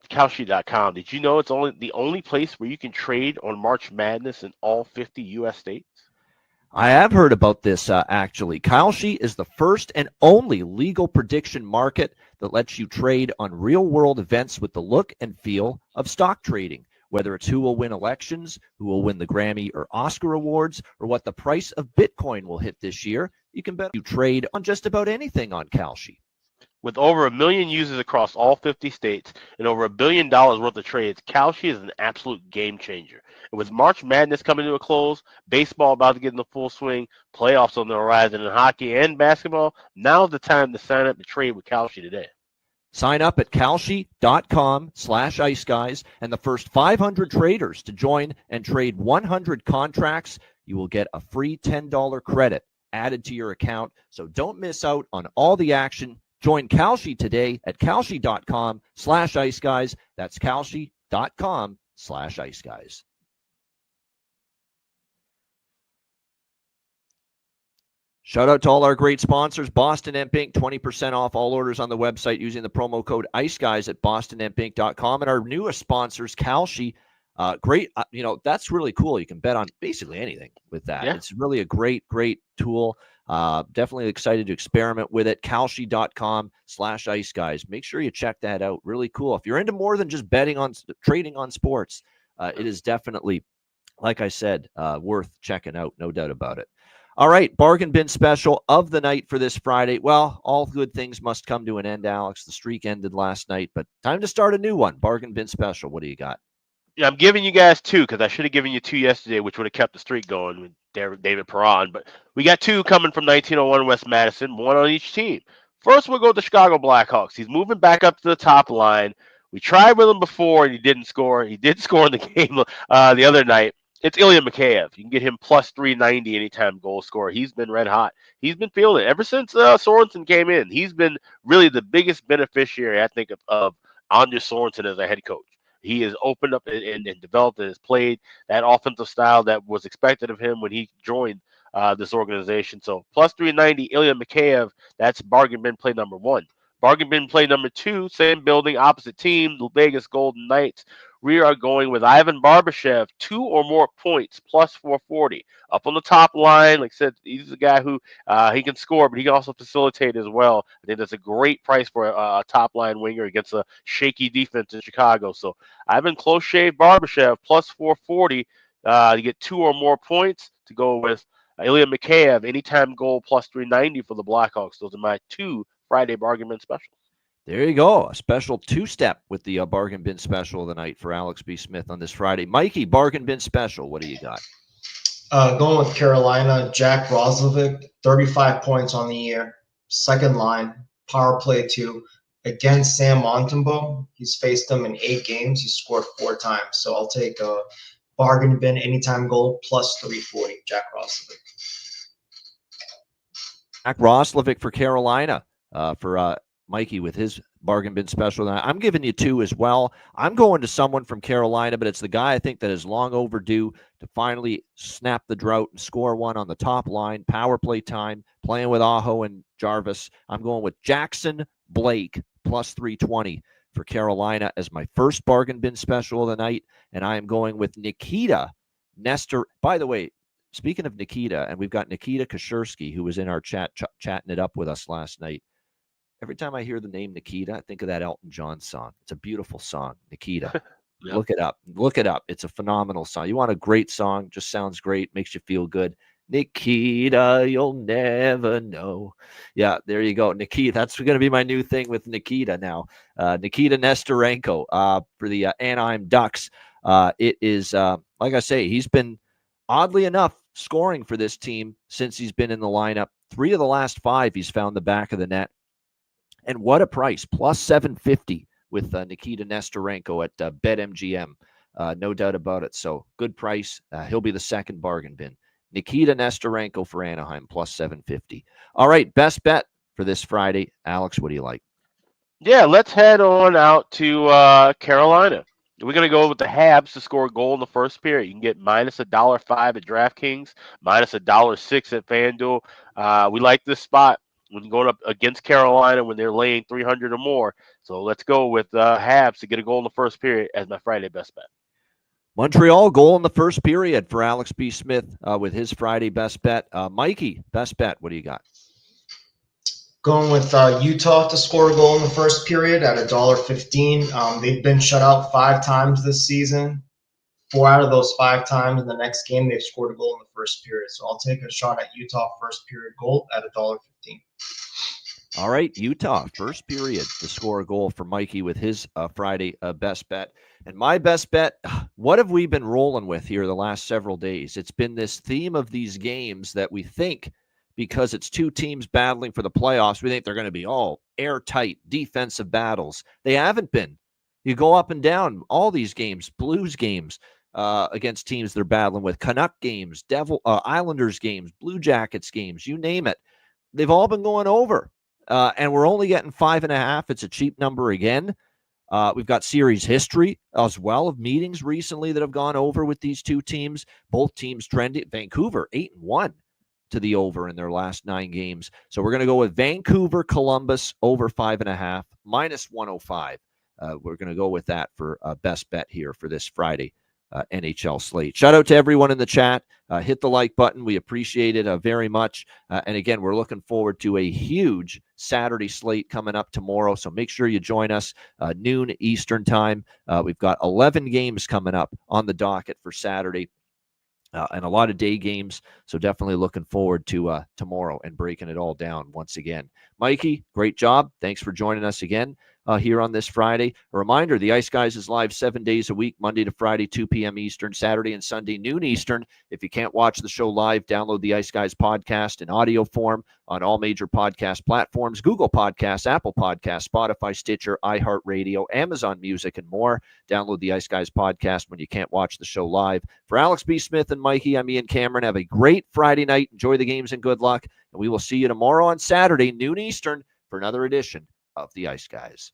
Kalshi.com. Did you know it's the only place where you can trade on March Madness in all 50 U.S. states? I have heard about this, actually. Kalshi is the first and only legal prediction market that lets you trade on real-world events with the look and feel of stock trading, whether it's who will win elections, who will win the Grammy or Oscar awards, or what the price of Bitcoin will hit this year. You can bet you trade on just about anything on Kalshi. With over 1 million users across all 50 states and over $1 billion worth of trades, Kalshi is an absolute game changer. And with March Madness coming to a close, baseball about to get in the full swing, playoffs on the horizon in hockey and basketball, now's the time to sign up to trade with Kalshi today. Sign up at kalshi.com/iceguys, and the first 500 traders to join and trade 100 contracts, you will get a free $10 credit added to your account. So don't miss out on all the action. Join Kalshi today at kalshi.com/iceguys. That's kalshi.com/iceguys. Shout out to all our great sponsors. Boston Hemp Inc., 20% off all orders on the website using the promo code IceGuys at bostonhempinc.com. And our newest sponsors, Kalshi. Great. That's really cool. You can bet on basically anything with that. Yeah. It's really a great tool. Definitely excited to experiment with it. Kalshi.com/iceguys. Make sure you check that out. Really cool. If you're into more than just trading on sports, it is definitely, like I said, worth checking out. No doubt about it. All right, bargain bin special of the night for this Friday. Well, all good things must come to an end, Alex. The streak ended last night, but time to start a new one. Bargain bin special. What do you got? Yeah, I'm giving you guys 2 because I should have given you 2 yesterday, which would have kept the streak going with David Perron. But we got 2 coming from 1901 West Madison, 1 on each team. First, we'll go with the Chicago Blackhawks. He's moving back up to the top line. We tried with him before, and he didn't score. He did score in the game the other night. It's Ilya Mikheyev. You can get him plus 390 anytime goal scorer. He's been red hot. He's been feeling it. Ever since Sorensen came in, he's been really the biggest beneficiary, I think, of Anders Sorensen as a head coach. He has opened up and developed and has played that offensive style that was expected of him when he joined this organization. So plus 390, Ilya Mikheyev, that's bargain bin play number 1. Bargain bin play number 2, same building, opposite team, the Vegas Golden Knights. We are going with Ivan Barbashev, 2 or more points, plus 440. Up on the top line, like I said, he's a guy who he can score, but he can also facilitate as well. I think that's a great price for a top line winger against a shaky defense in Chicago. So Ivan Close Shave Barbashev, plus 440 to get 2 or more points to go with Ilya Mikheyev, anytime goal, plus 390 for the Blackhawks. Those are my 2 Friday bargain bin specials. There you go. A special 2-step with the bargain bin special of the night for Alex B. Smith on this Friday. Mikey, bargain bin special. What do you got? Going with Carolina, Jack Roslovic, 35 points on the year. Second line, power play 2. Against Sam Montembeault, he's faced him in 8 games. He scored 4 times. So I'll take a bargain bin anytime goal plus 340, Jack Roslovic. Jack Roslovic for Carolina for Mikey with his bargain bin special. I'm giving you 2 as well. I'm going to someone from Carolina, but it's the guy I think that is long overdue to finally snap the drought and score 1 on the top line. Power play time, playing with Aho and Jarvis. I'm going with Jackson Blake, plus 320 for Carolina as my first bargain bin special of the night. And I am going with Nikita Nestor. By the way, speaking of Nikita, and we've got Nikita Kashersky, who was in our chat chatting it up with us last night. Every time I hear the name Nikita, I think of that Elton John song. It's a beautiful song, Nikita. Yep. Look it up. Look it up. It's a phenomenal song. You want a great song, just sounds great, makes you feel good. Nikita, you'll never know. Yeah, there you go. Nikita, that's going to be my new thing with Nikita now. Nikita Nestorenko for the Anaheim Ducks. It is, like I say, he's been, oddly enough, scoring for this team since he's been in the lineup. 3 of the last 5, he's found the back of the net. And what a price, plus 750 with Nikita Nestorenko at BetMGM. No doubt about it. So good price. He'll be the second bargain bin. Nikita Nestorenko for Anaheim, plus 750. All right, best bet for this Friday. Alex, what do you like? Yeah, let's head on out to Carolina. We're going to go with the Habs to score a goal in the first period. You can get minus $1.05 at DraftKings, minus $1.06 at FanDuel. We like this spot when going up against Carolina when they're laying 300 or more. So let's go with Habs to get a goal in the first period as my Friday best bet. Montreal goal in the first period for Alex B. Smith with his Friday best bet. Mikey, best bet. What do you got? Going with Utah to score a goal in the first period at $1.15. They've been shut out 5 times this season. 4 out of those 5 times in the next game, they've scored a goal in the first period. So I'll take a shot at Utah first period goal at $1.15. All right, Utah, first period to score a goal for Mikey with his Friday best bet. And my best bet, what have we been rolling with here the last several days? It's been this theme of these games that we think, because it's two teams battling for the playoffs, we think they're going to be all airtight defensive battles. They haven't been. You go up and down all these games, Blues games against teams they're battling with, Canuck games, Islanders games, Blue Jackets games, you name it. They've all been going over. And we're only getting 5.5. It's a cheap number again. We've got series history as well of meetings recently that have gone over with these two teams. Both teams trending. Vancouver 8-1 to the over in their last 9 games. So we're going to go with Vancouver, Columbus over 5.5 minus 105. We're going to go with that for best bet here for this Friday NHL slate. Shout out to everyone in the chat. Hit the like button. We appreciate it very much. And again, we're looking forward to a huge Saturday slate coming up tomorrow. So make sure you join us noon Eastern time. We've got 11 games coming up on the docket for Saturday. And a lot of day games. So definitely looking forward to tomorrow and breaking it all down once again. Mikey, great job. Thanks for joining us again here on this Friday. A reminder, the Ice Guys is live 7 days a week, Monday to Friday, 2 p.m. Eastern, Saturday and Sunday, noon Eastern. If you can't watch the show live, download the Ice Guys podcast in audio form on all major podcast platforms, Google Podcasts, Apple Podcasts, Spotify, Stitcher, iHeartRadio, Amazon Music, and more. Download the Ice Guys podcast when you can't watch the show live. For Alex B. Smith and Mikey, I'm Ian Cameron. Have a great Friday night. Enjoy the games and good luck. And we will see you tomorrow on Saturday, noon Eastern, for another edition of the Ice Guys.